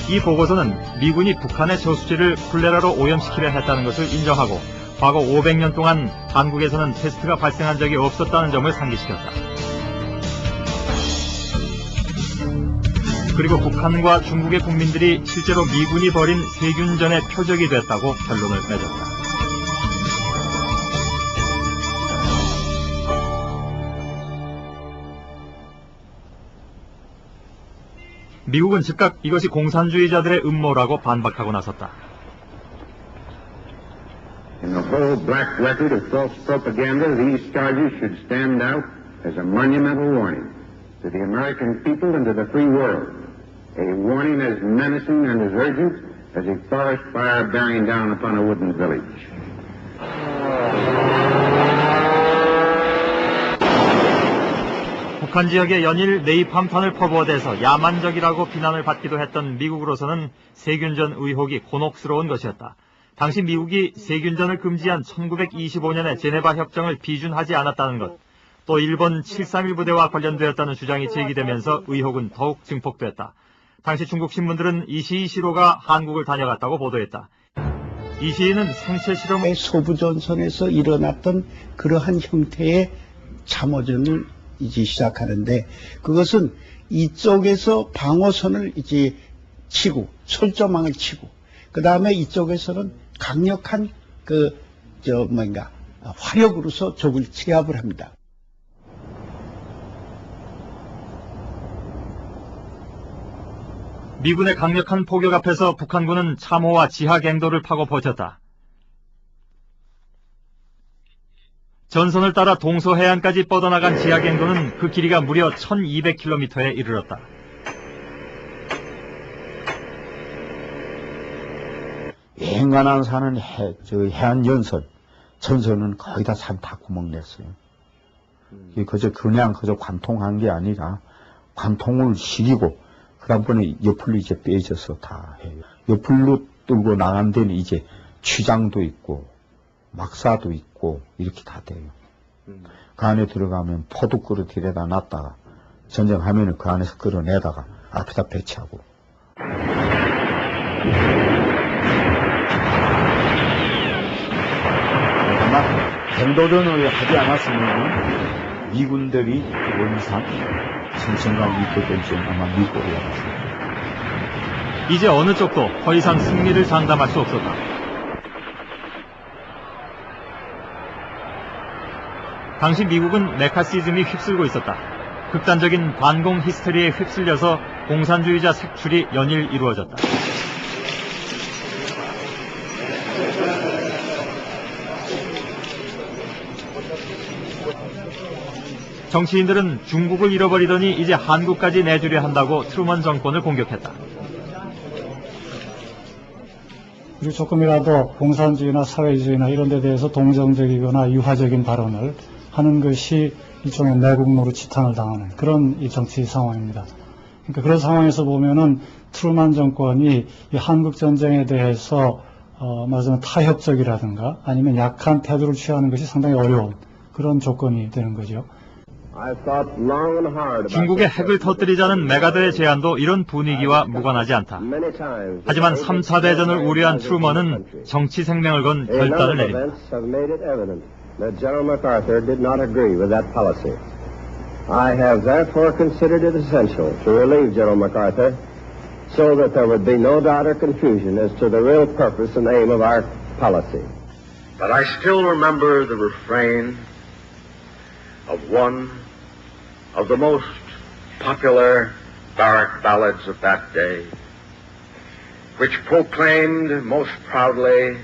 이 보고서는 미군이 북한의 저수지를 콜레라로 오염시키려 했다는 것을 인정하고 과거 500년 동안 한국에서는 패스트가 발생한 적이 없었다는 점을 상기시켰다. 그리고 북한과 중국의 국민들이 실제로 미군이 벌인 세균전의 표적이 됐다고 결론을 맺었다. 미국은 즉각 이것이 공산주의자들의 음모라고 반박하고 나섰다. In the whole black record of false propaganda, these charges should stand out as a monumental warning to the American people and to the free world. A warning as menacing and as urgent as a forest fire bearing down upon a wooden village. 북한 지역에 연일 네이팜탄을 퍼부어대서 야만적이라고 비난을 받기도 했던 미국으로서는 세균전 의혹이 곤혹스러운 것이었다. 당시 미국이 세균전을 금지한 1925년의 제네바 협정을 비준하지 않았다는 것, 또 일본 731 부대와 관련되었다는 주장이 제기되면서 의혹은 더욱 증폭됐다. 당시 중국 신문들은 이시이 시로가 한국을 다녀갔다고 보도했다. 이시이는 생체 실험의 소부전선에서 일어났던 그러한 형태의 참호전을 이제 시작하는데 그것은 이쪽에서 방어선을 이제 치고 철조망을 치고 그 다음에 이쪽에서는 강력한 화력으로서 적을 제압을 합니다. 미군의 강력한 포격 앞에서 북한군은 참호와 지하갱도를 파고 버텼다. 전선을 따라 동서해안까지 뻗어나간 지하갱도는 그 길이가 무려 1200km에 이르렀다. 앵간한 산은 해안 연선, 전선은 거의 다 산 다 구멍 냈어요. 그냥 관통한 게 아니라 관통을 시리고 그다음번에 옆으로 이제 빼져서 다 해요. 옆으로 뚫고 나간 데는 이제 취장도 있고 막사도 있고 이렇게 다 돼요. 그 안에 들어가면 포도 그릇에다 놨다가 전쟁하면은 그 안에서 끌어내다가 앞에다 배치하고. 아마 행도전을 하지 않았으면 미군들이 원산 생각이 있거든요. 아마 미국으로 왔습니다. 이제 어느 쪽도 더 이상 승리를 장담할 수 없었다. 당시 미국은 메카시즘이 휩쓸고 있었다. 극단적인 반공 히스테리에 휩쓸려서 공산주의자 색출이 연일 이루어졌다. 정치인들은 중국을 잃어버리더니 이제 한국까지 내주려 한다고 트루먼 정권을 공격했다. 그리고 조금이라도 공산주의나 사회주의나 이런 데 대해서 동정적이거나 유화적인 발언을 하는 것이 일종의 내국 노릇 지탄을 당하는 그런 이 정치 상황입니다. 그러니까 그런 상황에서 보면은 트루먼 정권이 이 한국 전쟁에 대해서 말하자면 타협적이라든가 아니면 약한 태도를 취하는 것이 상당히 어려운 그런 조건이 되는 거죠. 중국의 핵을 터뜨리자는 메가더의 제안도 이런 분위기와 무관하지 않다. 하지만 3차 대전을 우려한 트루먼은 정치 생명을 건 결단을 내린다. That General MacArthur did not agree with that policy. I have therefore considered it essential to relieve General MacArthur so that there would be no doubt or confusion as to the real purpose and aim of our policy. But I still remember the refrain of one of the most popular barrack ballads of that day, which proclaimed most proudly